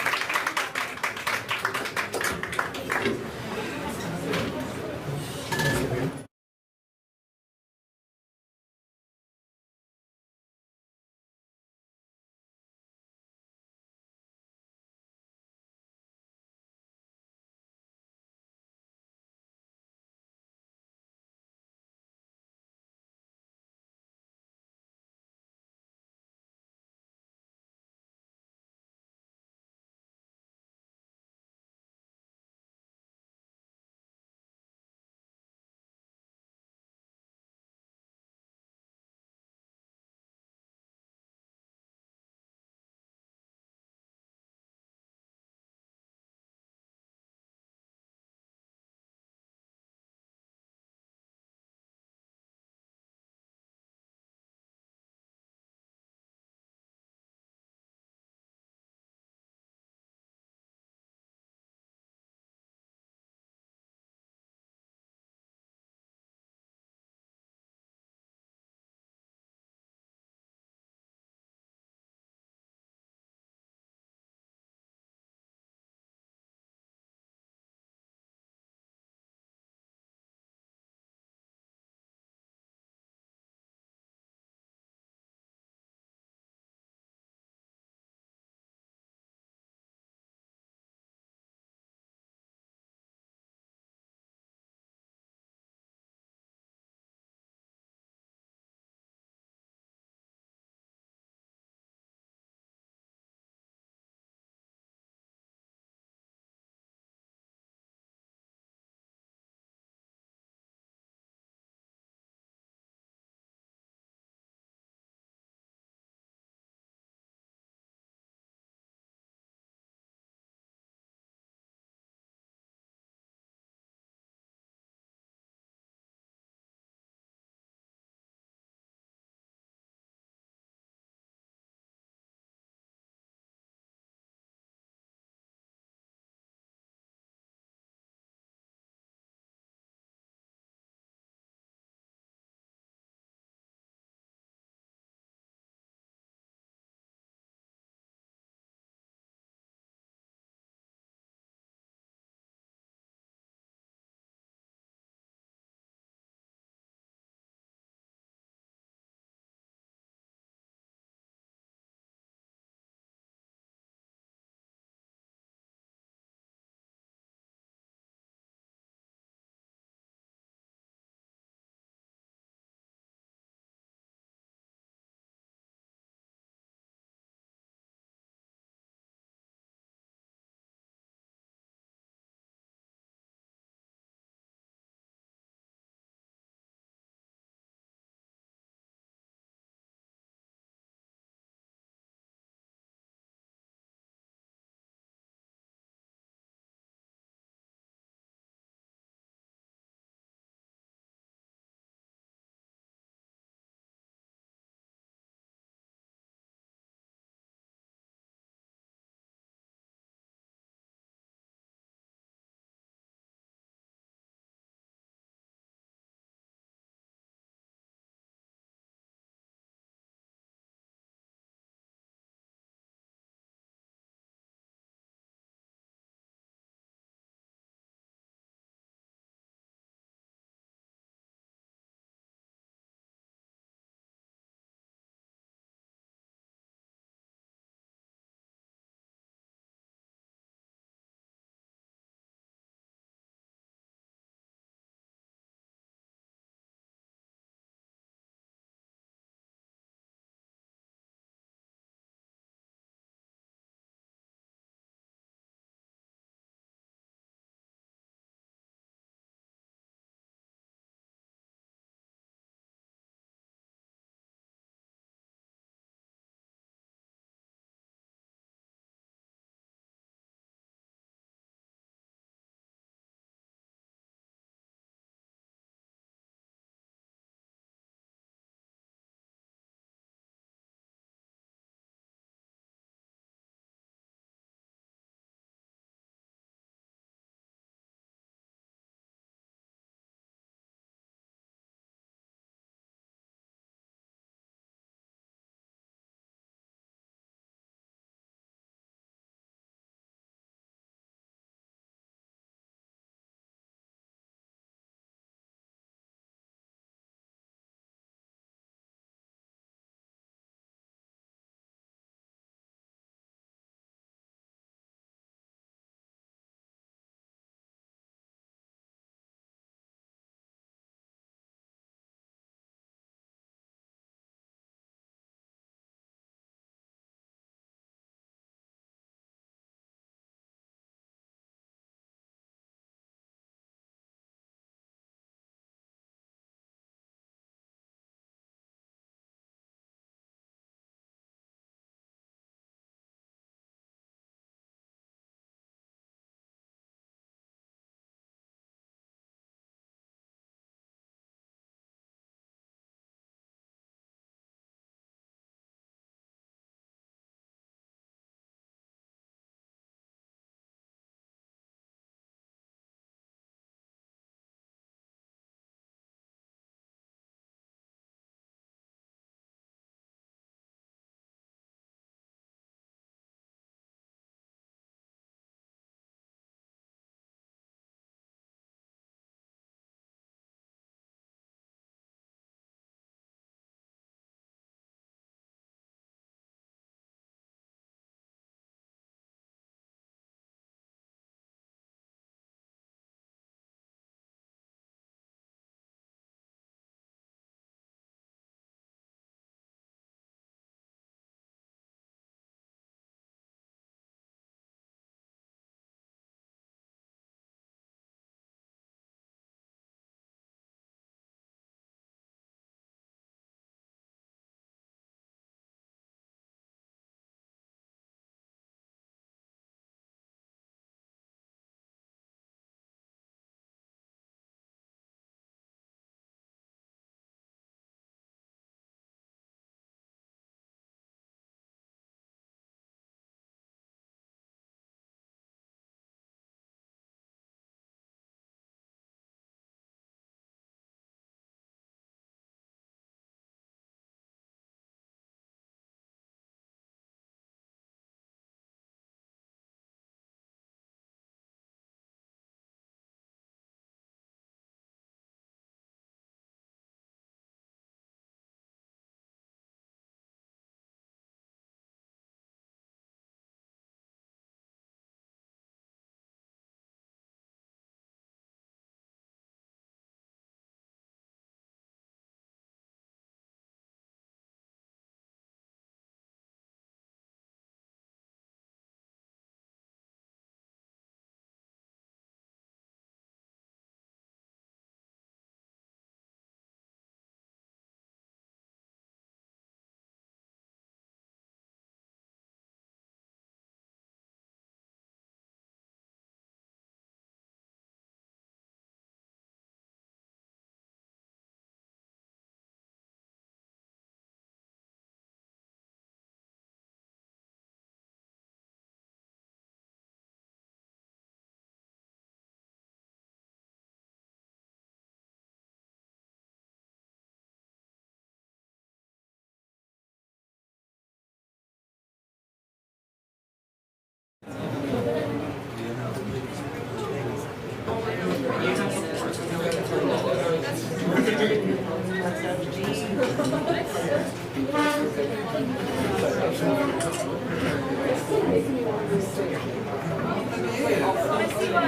see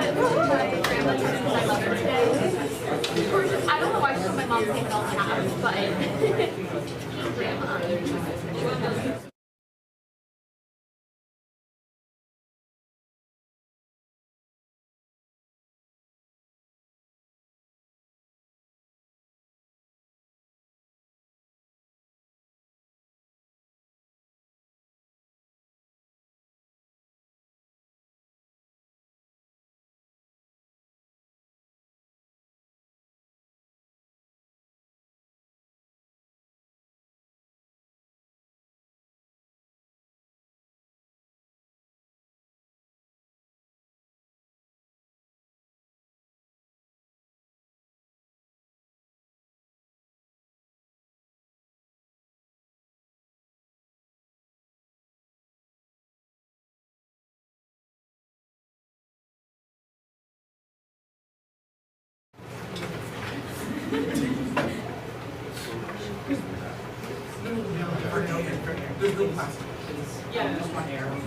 what my grandma did because I love her today. I don't know why she put my mom's name in all caps, but grandma. There's no plastic. Yeah, just one arrow.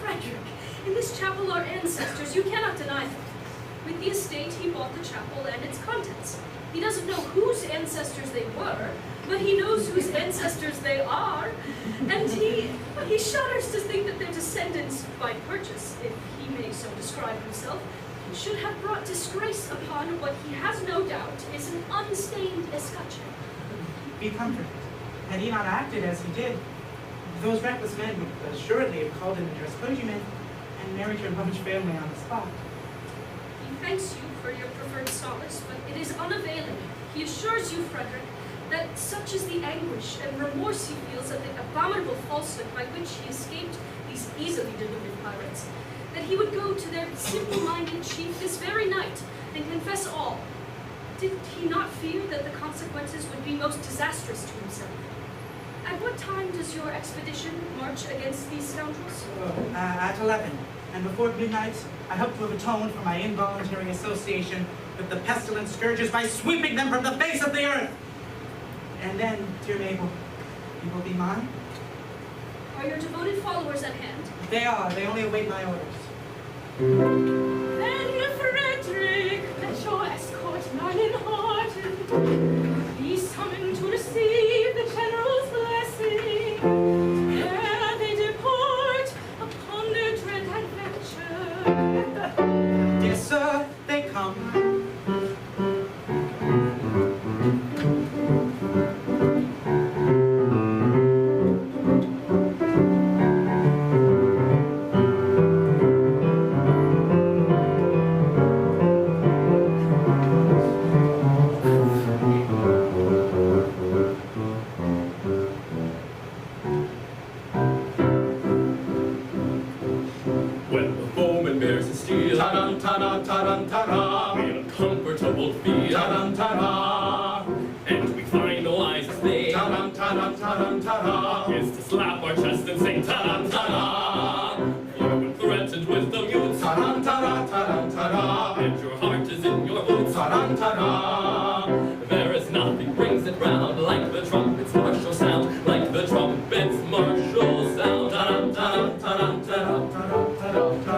Frederick, in this chapel are ancestors, you cannot deny them. With the estate, he bought the chapel and its contents. He doesn't know whose ancestors they were, but he knows whose ancestors they are. And he shudders to think that their descendants, by purchase, if he may so describe himself, should have brought disgrace upon what he has no doubt is an unstained escutcheon. Be comforted. Had he not acted as he did, those reckless men would assuredly have called him into as clergyman and married your large family on the spot. He thanks you for your preferred solace, but it is unavailing. He assures you, Frederick, that such is the anguish and remorse he feels at the abominable falsehood by which he escaped these easily deluded pirates, that he would go to their simple-minded chief this very night and confess all. Did he not fear that the consequences would be most disastrous to himself? At what time does your expedition march against these scoundrels? At 11. And before midnight, I hope to have atoned for my involuntary association with the pestilent scourges by sweeping them from the face of the earth. And then, dear Mabel, you will be mine? Are your devoted followers at hand? They are. They only await my orders. Then Frederick, let your escort lion-hearted be summoned to receive the general's blessing. Ere they depart upon their dread adventure. Dear sir, they come. When the foeman bears his steel, Ta-dum-ta-da, ta-dum-ta-da. we uncomfortable feel, Ta-dum-ta-da. and we find no eyes as they Ta-dum-ta-da, ta-dum-ta-da. is to slap our chest and say ta-dum-ta-da. For when threatened with the mutes, Ta-dum-ta-da, ta-dum-ta-da. and your heart is in your boots, Ta-dum-ta-da. there is nothing brings it round like the trumpet's martial sound, like the trumpet's martial sound. Ta-dum-ta-dum, ta-dum-ta-dum.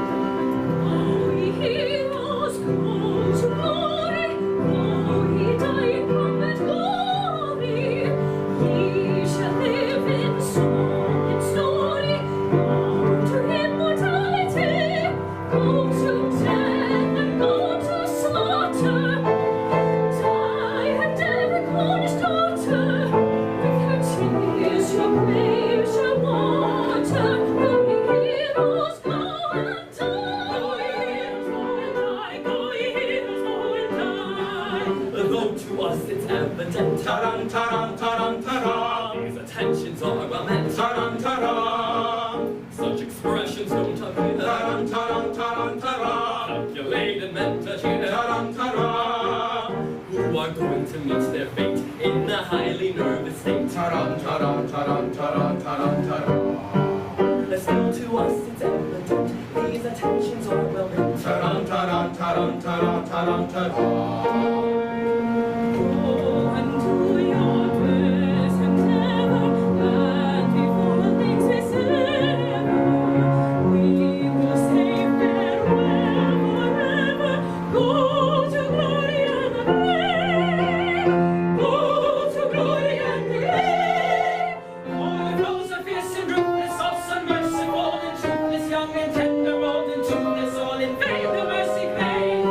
Oh, ye heroes, come to glory. Oh, ye dying combat glory. Ye shall live in song and story. Go to immortality. Go to death and go to slaughter. Die and every Cornish daughter. With her tears, your waves, your water. Go, ye heroes, go and die. Go, ye heroes, go and die. Though to us it's evident, Ta-dum-ta-dum, ta-dum-ta-da. these attentions are well meant. Ta-dum-ta-da. Such expressions don't appear Ta-dum-ta-dum, ta-dum-ta-da. calculated mentation, Ta-dum-ta-da. who are going to meet their fate in a highly nervous state. Ta-dum-ta-dum, ta-dum-ta-dum, ta-dum-ta-da. Still to us it's evident, these attentions are well meant. Ta-dum-ta-dum, ta-dum-ta-dum, ta-dum-ta-da. Go and do your best endeavor, and before the things we sever, we will say farewell forever. Go to glory and grace. Go to glory and grace. All those are fierce and ruthless, awesome, merciful and truthless, young and tender, old and toothless, all in vain the mercy paid.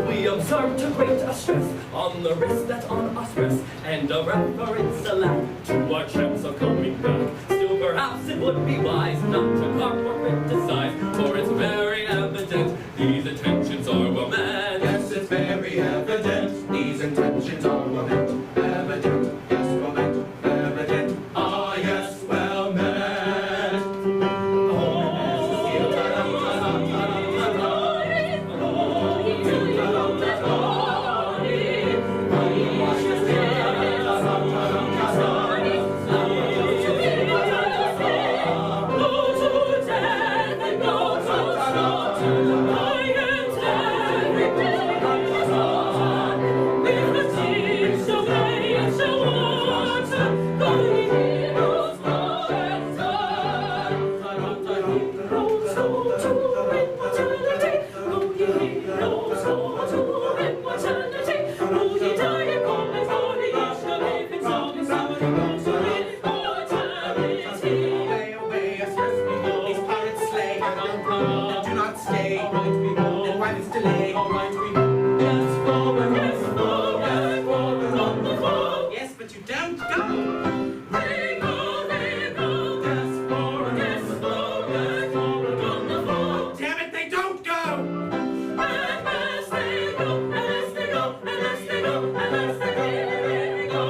We observe to great stress on the wrist that on us rests, and a reference a lack to our chance of coming back. Still perhaps it would be wise not to carp or criticize, for it's very evident these intentions are well meant. Yes, it's very evident. These intentions are well meant. Evident, yes, well meant. Evident, ah, yes, well meant. Go to death and go to slaughter. but you don't go. Wiggle, wiggle, that's forward, go. Damn it, they don't go! And as they go, and as they go, and as they go, and as they go.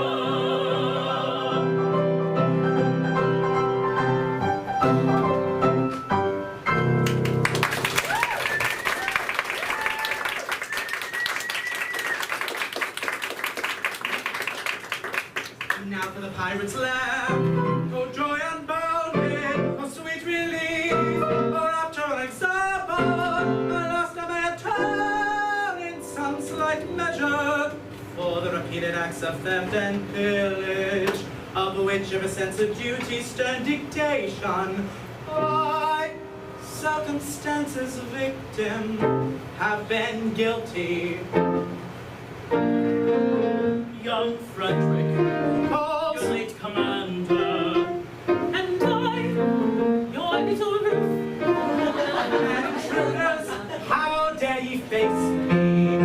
Now for the pirate's land. Oh, joy unbounded, oh, sweet relief. Oh, rapture unexampled, lost I may atone in some slight measure for the repeated acts of theft and pillage, of which ever sense of duty stern dictation, I, circumstances victim, have been guilty. Young Frederick, your late commander, And I, your little roof. Intruders, how dare ye face me?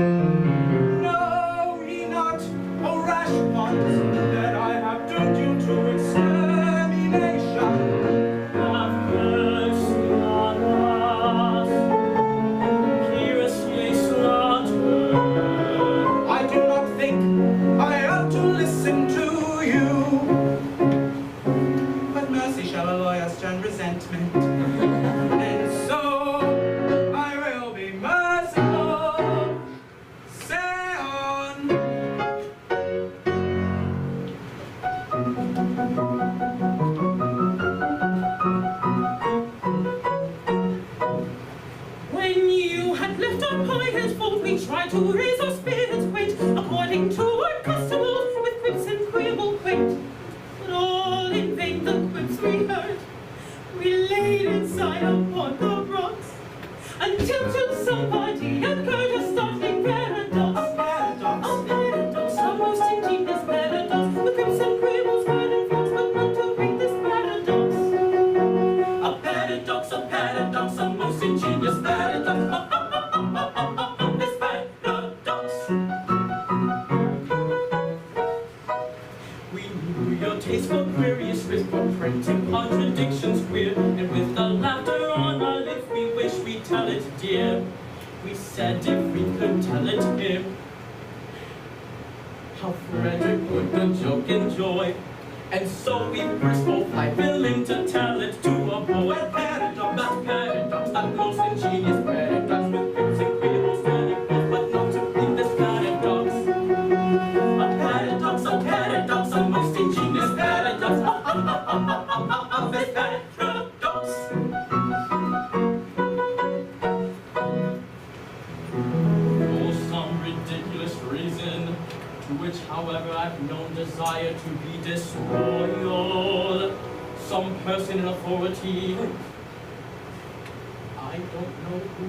Know ye not, O rash ones, that I have doomed you to extermination? have mercy on us, curiously slaughtered. I do not think I ought to listen to you, but mercy shall alloy us stern resentment, and so I will be merciful. Say on. When you had left our pirate's fault, we tried to raise our spirits quaint, according to our custom, with quips and quibble quaint. But all in vain the quips we heard, we laid inside upon the rocks, until to somebody occurred a startling paradox. A paradox, a most ingenious paradox, with quips and quibbles, word and frauds, but not to break this paradox. A paradox, a most ingenious paradox. This paradox. We knew your taste for queries, writ for printing contradictions queer, and with the laughter on our lips, we wish we tell it dear. We said if we could tell it him, how Frederick would the joke enjoy. And so we burst forth like willing to tell it to a boy. Paradox, that most ingenious paradox, with quips and quibbles, turning forth, but not to read this paradox. A paradox, a most ingenious paradox. This paradox. For some ridiculous reason, to which, however, I've no desire to be disloyal, some person in authority, I don't know who,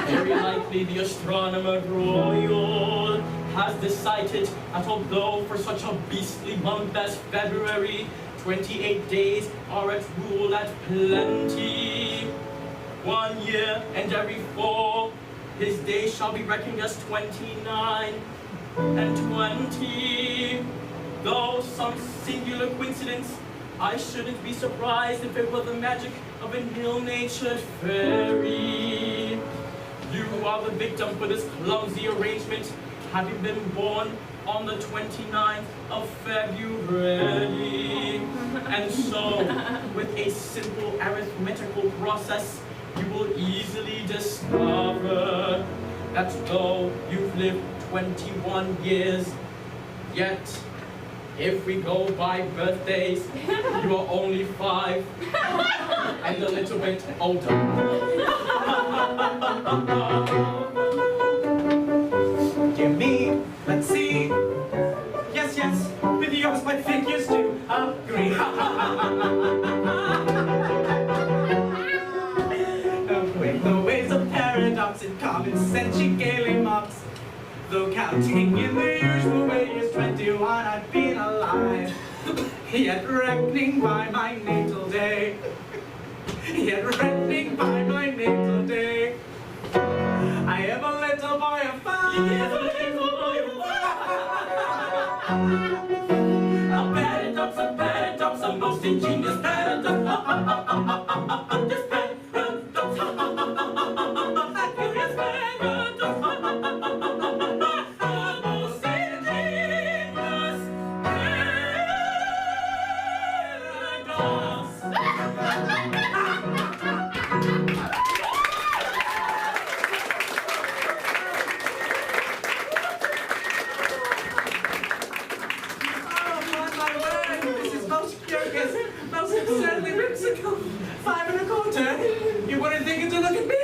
very likely the astronomer royal, has decided that although for such a beastly month as February, 28 days are at rule at plenty, 1 year and every 4, his days shall be reckoned as 29 and 20. Though some singular coincidence, I shouldn't be surprised if it were the magic of an ill-natured fairy. You are the victim for this clumsy arrangement, having been born on the 29th of February. And so, with a simple arithmetical process, you will easily discover that though you've lived 21 years, yet if we go by birthdays, you are only 5 and a little bit older. Dear me, let's see. Yes, yes, with yours my figures do agree. With the ways of paradox and common sense she gaily mocks. Though counting in the usual way is 21, I've been alive. Yet reckoning by my natal day, yet reckoning by my natal day, I am a little boy of 5. A paradox, a most ingenious paradox. This paradox, a curious paradox. A most ingenious paradox. Most absurdly whimsical. 5 1/4. You weren't thinking to look at me?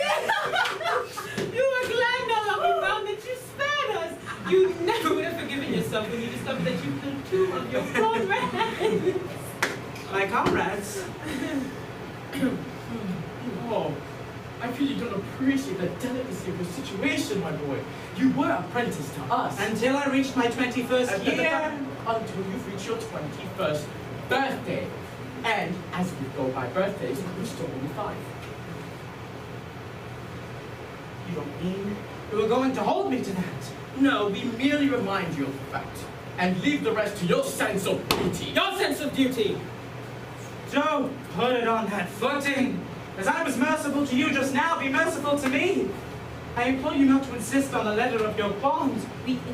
You were glad now that we found that you spared us. You never would have forgiven yourself when you discovered that you killed 2 of your comrades. My comrades? Oh, I feel you don't appreciate the delicacy of your situation, my boy. You were apprenticed to us. Until I reached my 21st And year. until you've reached your 21st birthday. And as we go by birthdays, you're still only 5. You don't mean you were going to hold me to that? No, we merely remind you of the fact. And leave the rest to your sense of duty. Your sense of duty. Don't put it on that footing. As I was merciful to you just now, be merciful to me. I implore you not to insist on the letter of your bond,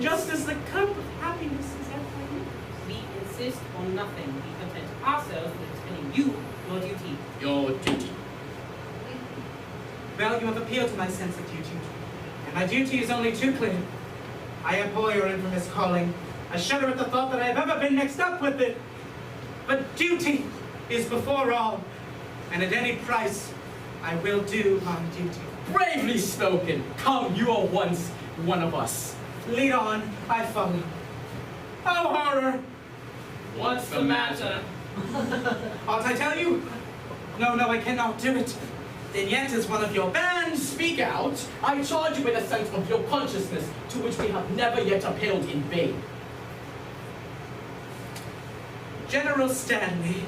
just as the cup of happiness is ever yours. We insist on nothing. We content ourselves with explaining you your duty. Your duty. Well, you have appealed to my sense of duty, and my duty is only too clear. I abhor your infamous calling. I shudder at the thought that I have ever been mixed up with it. But duty is before all, and at any price, I will do my duty. Bravely spoken. Come, you are once one of us. Lead on, I follow. Oh, horror! What's the matter? Ought I tell you? No, I cannot do it. Vignette is one of your band. Speak out. I charge you with a sense of your consciousness to which we have never yet appealed in vain. General Stanley,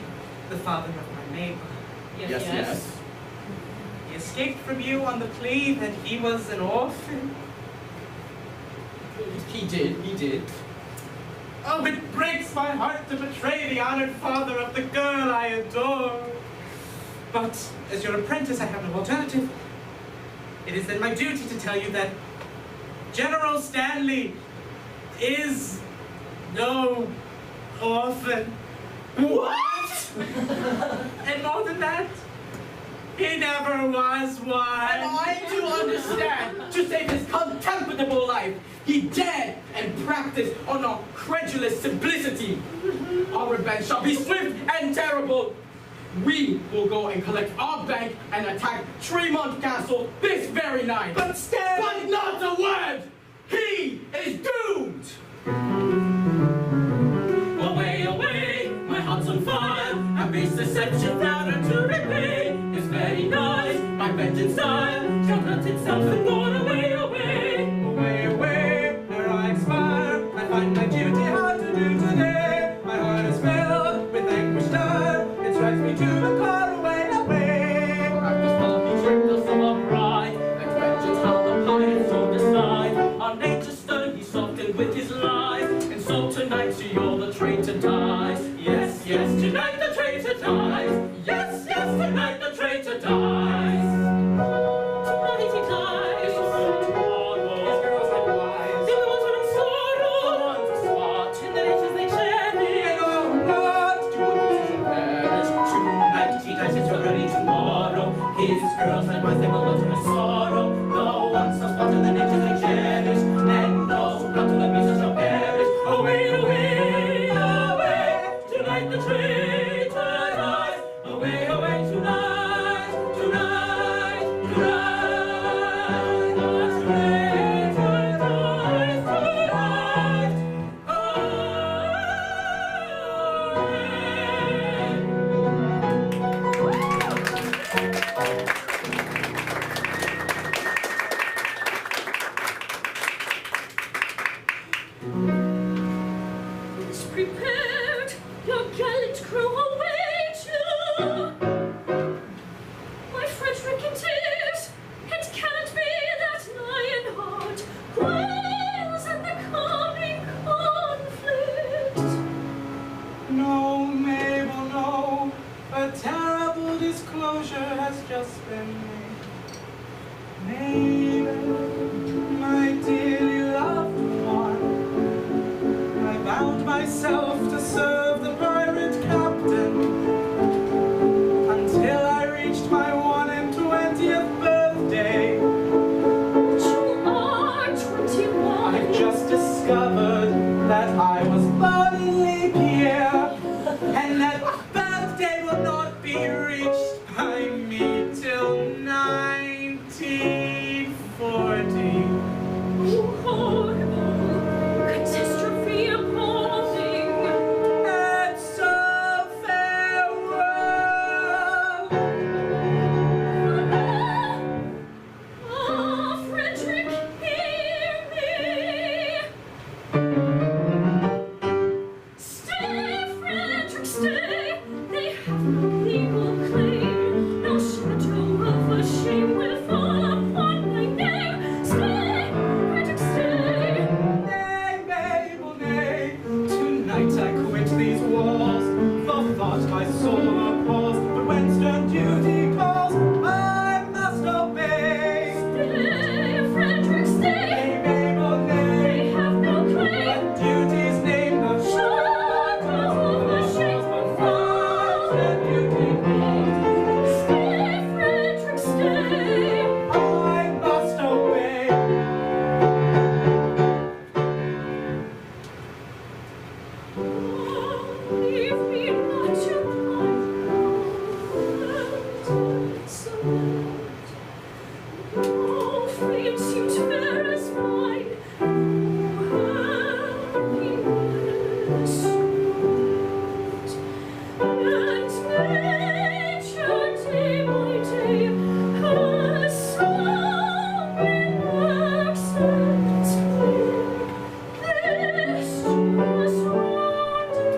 the father of my neighbor. Yes. He escaped from you on the plea that he was an orphan. He did. Oh, it breaks my heart to betray the honored father of the girl I adore. But as your apprentice, I have no alternative. It is then my duty to tell you that General Stanley is no orphan. What? And more than that, he never was one. And I do understand, to save his contemptible life, he dared and practiced on our credulous simplicity. Our revenge shall be swift and terrible. We will go and collect our bank and attack Tremont Castle this very night. But not a word! He is doomed! Away, away, my heart's on fire. I face deception that are to repay. It's very nice, my vengeance style shall hunt itself and gone away, away. away, away, ere I expire, I find my duty hard to do today. My heart is filled with anguish dire, it strikes me to the core, away, away. At this fall he tricked us of our pride, and vengeance how the pious soul decide. Our nature stern he softened with his lies, and so tonight you're the traitor dies. Yes, tonight the traitor dies. Yes, tonight the traitor dies. Tonight he dies. His girls like wise, The ones who in sorrow, the ones who smart, in the natures they cherish. and oh Lord, To what shall perish. Tonight he dies, it's already tomorrow. His girls and wives, they will utter in sorrow. No one shall spot in the natures they cherish, and no who come to the beast shall perish. Away, away, away, tonight the traitor dies. just been made. My dearly loved one, I bound myself to serve the pirate captain until I reached my 21st birthday. You are 21. I've just discovered that I was born in leap year, and that birthday will not be reached by me till 1940. Oh, horrible. Catastrophe appalling. And so farewell. Ah, Frederick, hear me. Stay, Frederick, stay. They have no legal claim. No shadow of a shame will fall upon my name. Stay, Frederick, stay. Nay, Mabel, nay. Tonight I quit these walls. For thought my soul appalls, but when stern duty calls, I must obey. Stay, Frederick, stay. Nay, Mabel, nay. They have no claim. Let duty's name not Shadow of a shame will fall. and duty calls. Stay, Frederick, stay. I must obey. Leave me not to blind so no fame seems fair as mine. Happiness and nature day by day has sung in accents clear. This was wonder.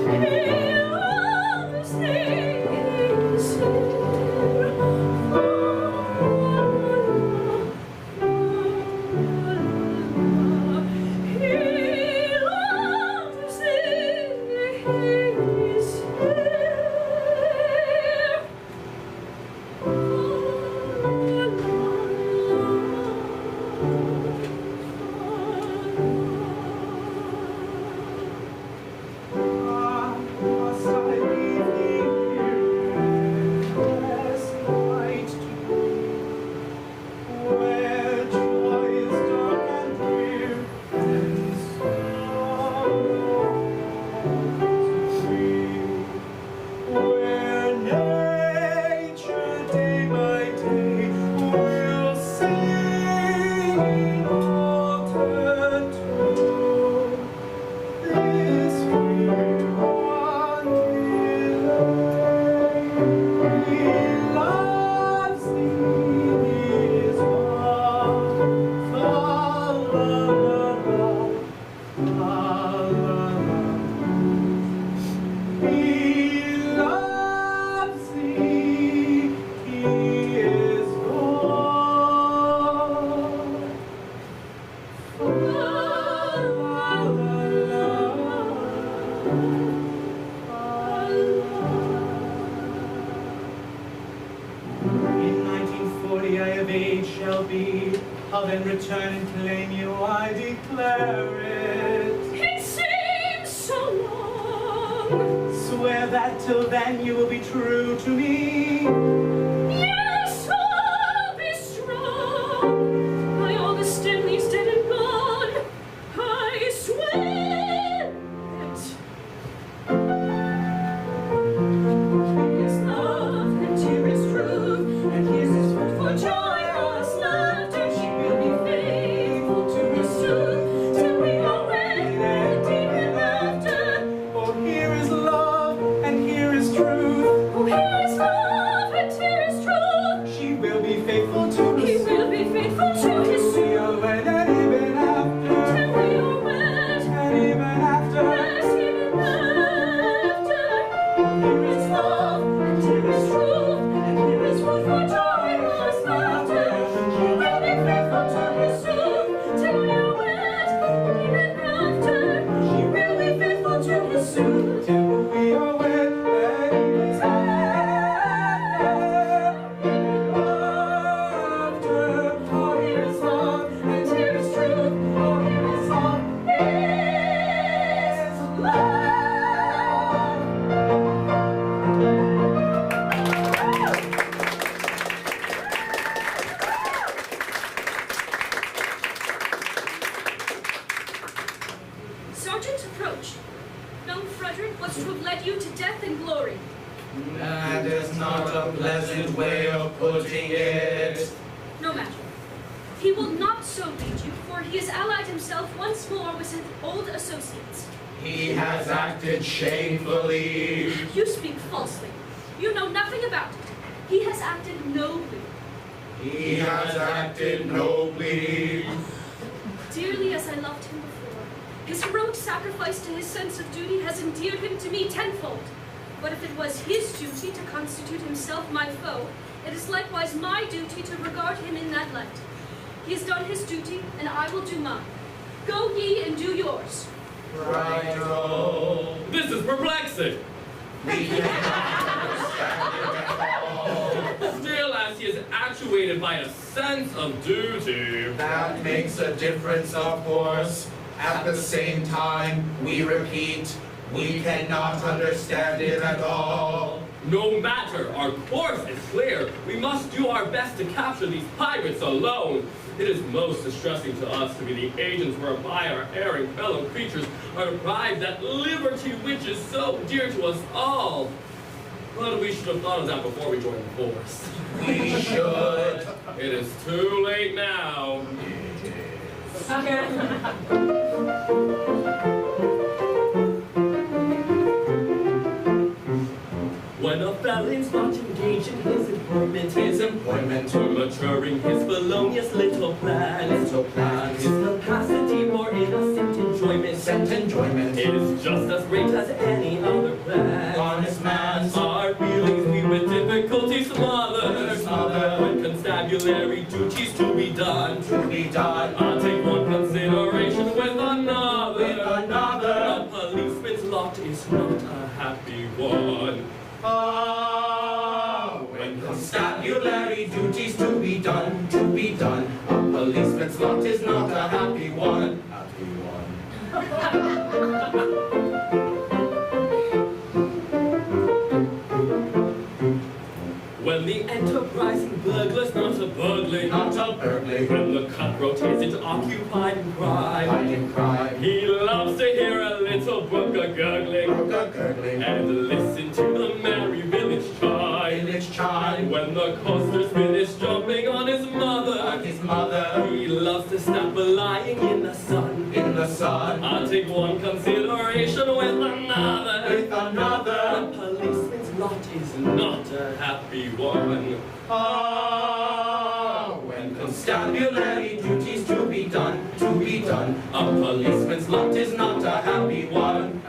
He loves thee, he's here. He loves thee, he's here. Must I leave thee here, last night to where joy is dark and drear, and sorrow is free, where nature day by day will sing altered tone. This weary one he loves thee, is one. La la la la. He loves thee, he is In 1940 I of age shall be, I'll then return and claim you, I declare it. It seems so long. Swear that till then you will be true to me. Yes, I'll be strong. My August Stanley's dead and gone. I swear it. His love and dearest truth, and his is food for joy, honest laughter. She will be faithful to her sooth, till we all wed and deep in laughter. For here is love and here is truth. Oh, here is love and here is Sergeant, approach. Young Frederick was to have led you to death and glory. That is not a pleasant way of putting it. No matter. He will not so lead you, for he has allied himself once more with his old associates. He has acted shamefully. You speak falsely. You know nothing about it. He has acted nobly. He has acted nobly. Dearly as I loved him before, his heroic sacrifice to his sense of duty has endeared him to me tenfold. But if it was his duty to constitute himself my foe, it is likewise my duty to regard him in that light. He has done his duty, and I will do mine. Go ye and do yours. Righto. This is perplexing. We cannot understand it at all. Still, as he is actuated by a sense of duty. That makes a difference, of course. At the same time, we repeat, we cannot understand it at all. No matter, our course is clear. We must do our best to capture these pirates alone. It is most distressing to us to be the agents whereby our erring fellow creatures are deprived that liberty which is so dear to us all. But we should have thought of that before we joined the force. We should. It is too late now. When a felon's not engaged in his employment, to maturing his felonious little plans, his capacity for innocent enjoyment, is just as great as any other plan. Honest man's Our feelings we with difficulty smother, when constabulary duties to be done. I'll take one consideration with another. A policeman's lot is not a happy one. When constabulary duties to be done, a policeman's lot is not a happy one. When the enterprising burglar's not a burgling, when the cutthroat isn't occupied in crime, he loves to hear a little brook a-gurgling, and listen to the merry village chime. When the coster's finished jumping on his mother, he loves to stop lying in the sun. I'll take one consideration with another. A policeman's lot is not a happy one. When constabulary duties to be done, a policeman's lot is not a happy one.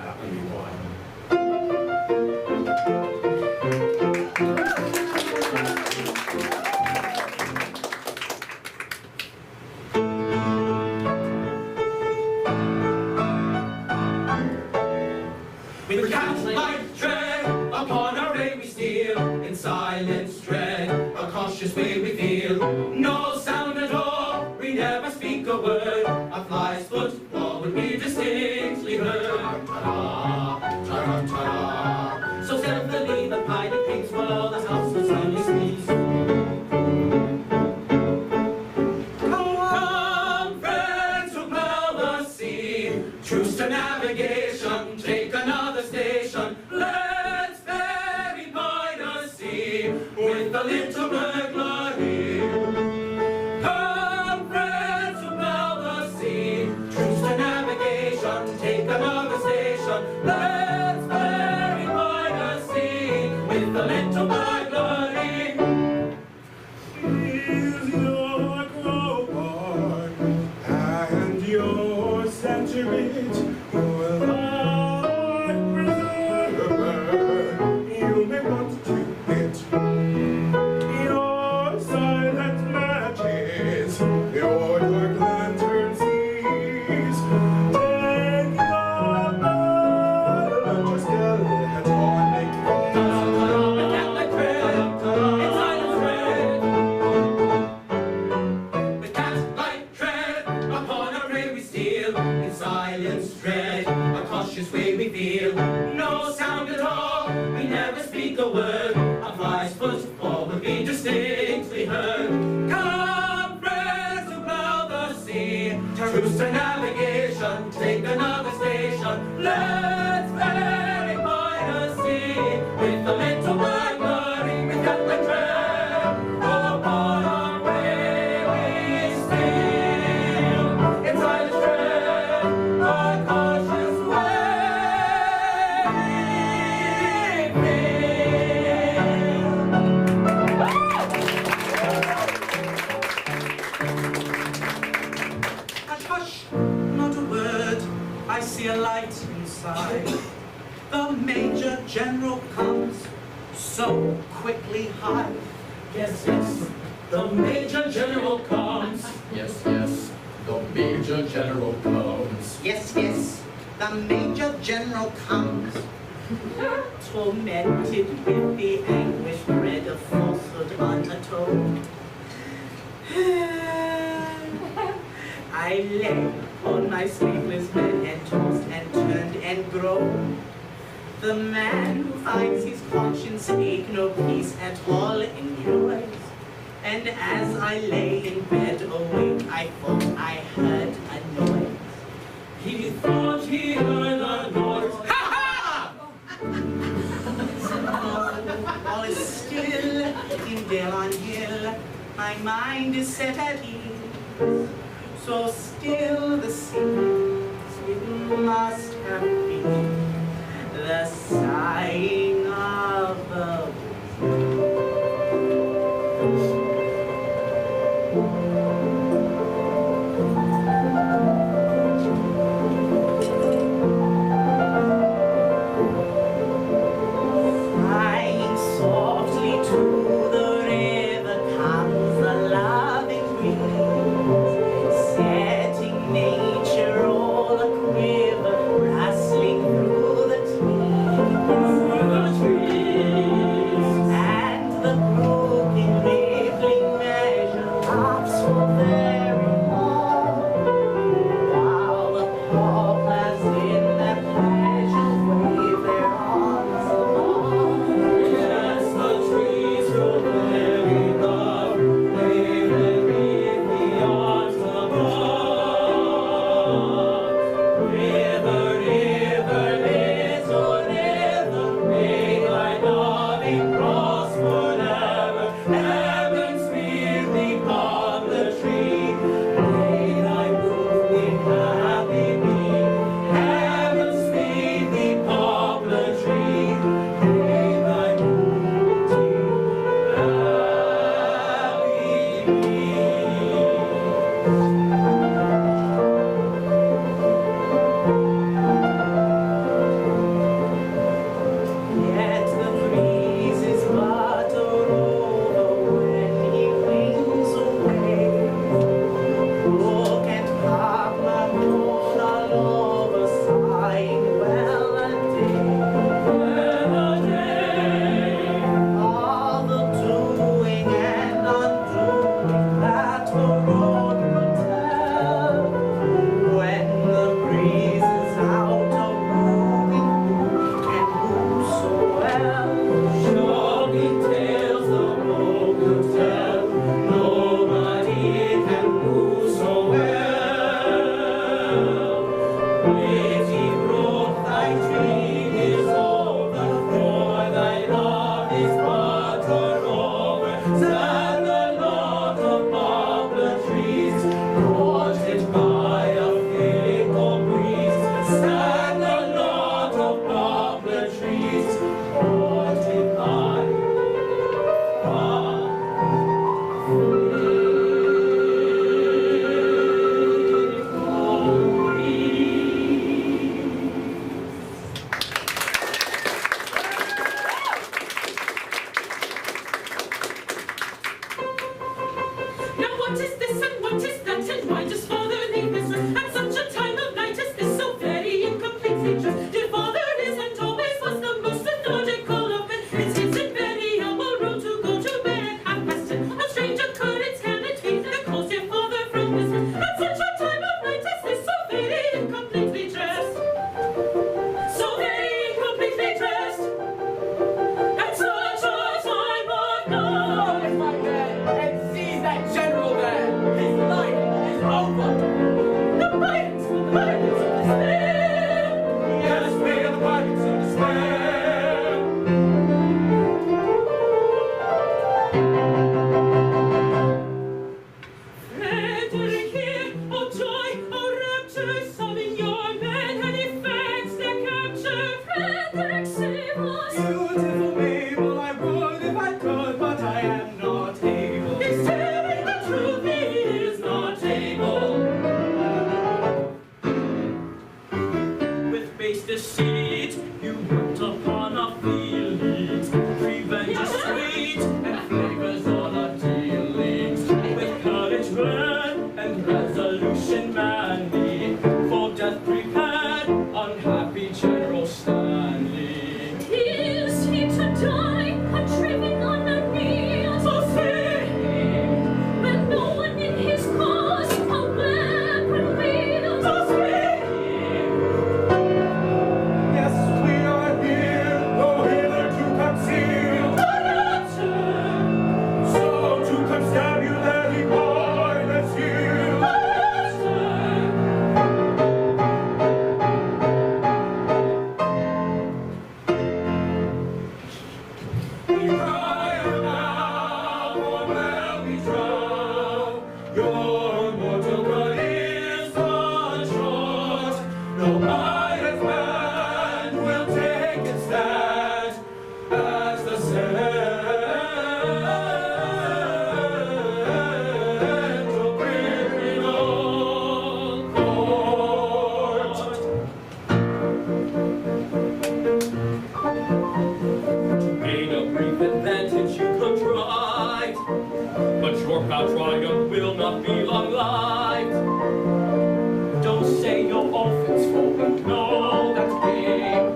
With cat-like tread, upon our way we steal, in silence tread, a cautious way we feel. No sound at all, we never speak a word, a fly's footfall would be distinctly heard. Ta-da, ta-da. So stealthily the pilot thinks while the house was on his knees. Come, friends who plow the sea, truce to navigation, take another station. Let's ferry by the sea with the little burglar here. Come, friends who plow the sea, truce cautious way we feel. No sound at all, we never speak a word. A fly's footfall will be distinctly heard. Come, friends above the sea, truce to navigation, take another station. Let's ferry point sea with the mental burglary, with the tread. Upon our way we steal, in silent tread, a cautious way we feel. Hush, hush, not a word, I see a light inside. The Major General comes so quickly high. Yes, yes, the Major General comes. Yes, yes, the Major General comes. Yes, yes, the Major General comes. Tormented with the anguish bred of falsehood unatold. I lay on my sleepless bed and tossed and turned and groaned. The man who finds his conscience ache no peace at all enjoys. And as I lay in bed awake, I thought I heard a noise. He thought he heard a noise. All is still in Dale on Hill. My mind is set at ease. So still the seas, it must have been the sighing of the wind. Flying softly to the river comes the loving breeze, setting nature all a quiver, rustling through the trees. deceit. You worked upon our feelings, revenge is sweet, and flavors all our dealings. With courage red and resolution manly, for death prepared, unhappy General Stanley. Is he to die, contriving on a knee? So say, When no one in his cause a weapon wields. so say, Yes, we are here, though hitherto concealed. So to constabulary boy, let's yield. We cry aloud, for well we trow, your mortal blood is but short. No pious man will take its stand as the central criminal court. gain a brief advantage you contrived, but your proud triumph will not be long-lived. Don't say your offense, for we know that game.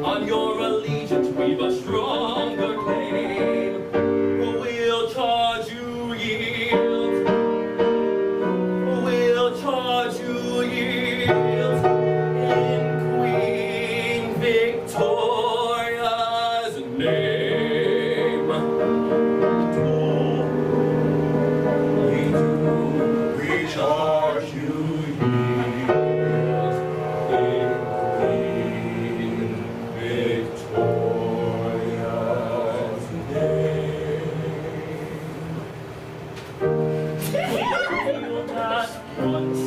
On your allegiance we've a stronger claim. We'll charge you yield. We'll charge you yield. In Queen Victoria's name. We charge you yield in Queen Victoria's name. Feel that once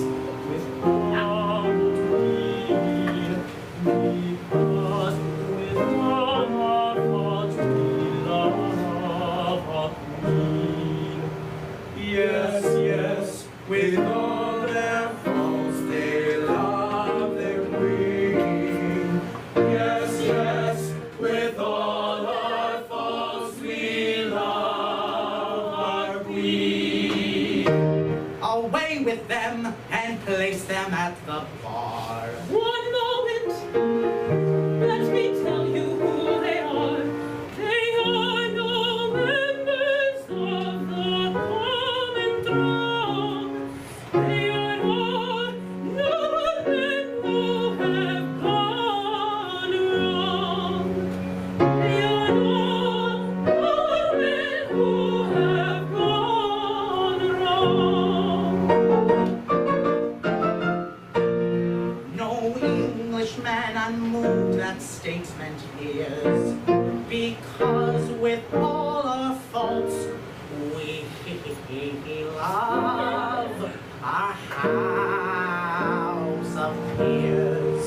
with armed greed, because with all our hearts we love our queen. Yes, yes, with all their faults they love their queen. Yes, yes, with all our faults we love our queen. Away with them and place them at the bar. One moment, let me tell you who they are. They are no members of the common throng. They are all noblemen who have gone wrong. They are all noblemen who have gone wrong. No Englishman unmoved that statement hears, because with all our faults we love our house of peers.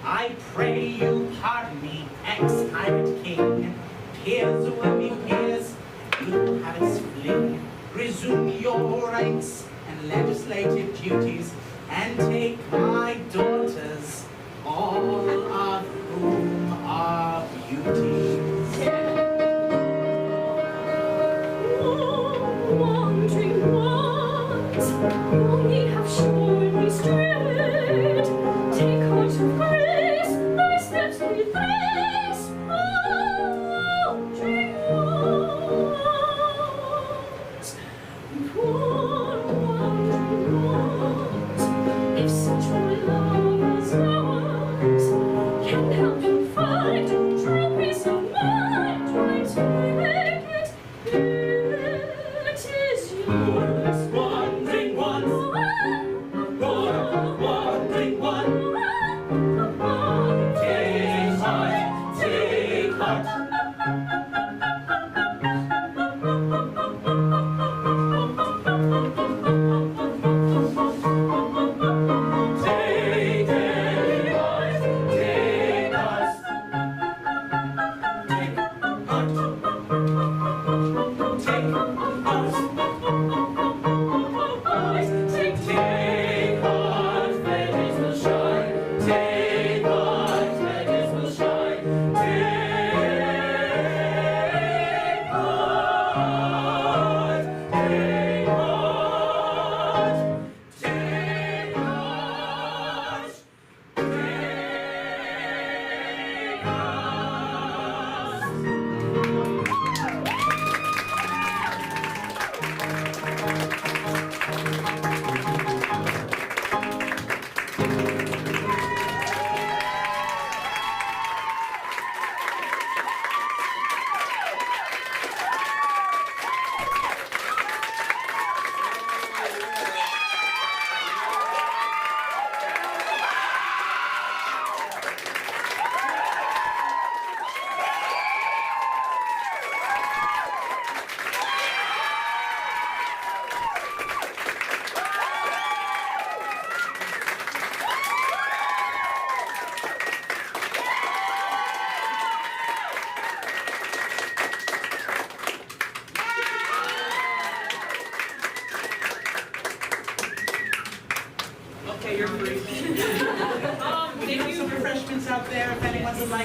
I pray you pardon me, ex-pirate king. Peers will be peers, you have its fling. Resume your rights and legislative duties, and take my daughters, all of whom are beauties. Wandering ones, whom ye have surely strayed, take heart of grace, thy steps retrace. Wandering ones, poor wandering ones, if such my love as ours can help you find true peace of mind, try to make it. It is yours. Wandering ones, wandering one, take heart, take heart. Take heart, take heart. Okay, you're free. We have some refreshments out there if anyone would like.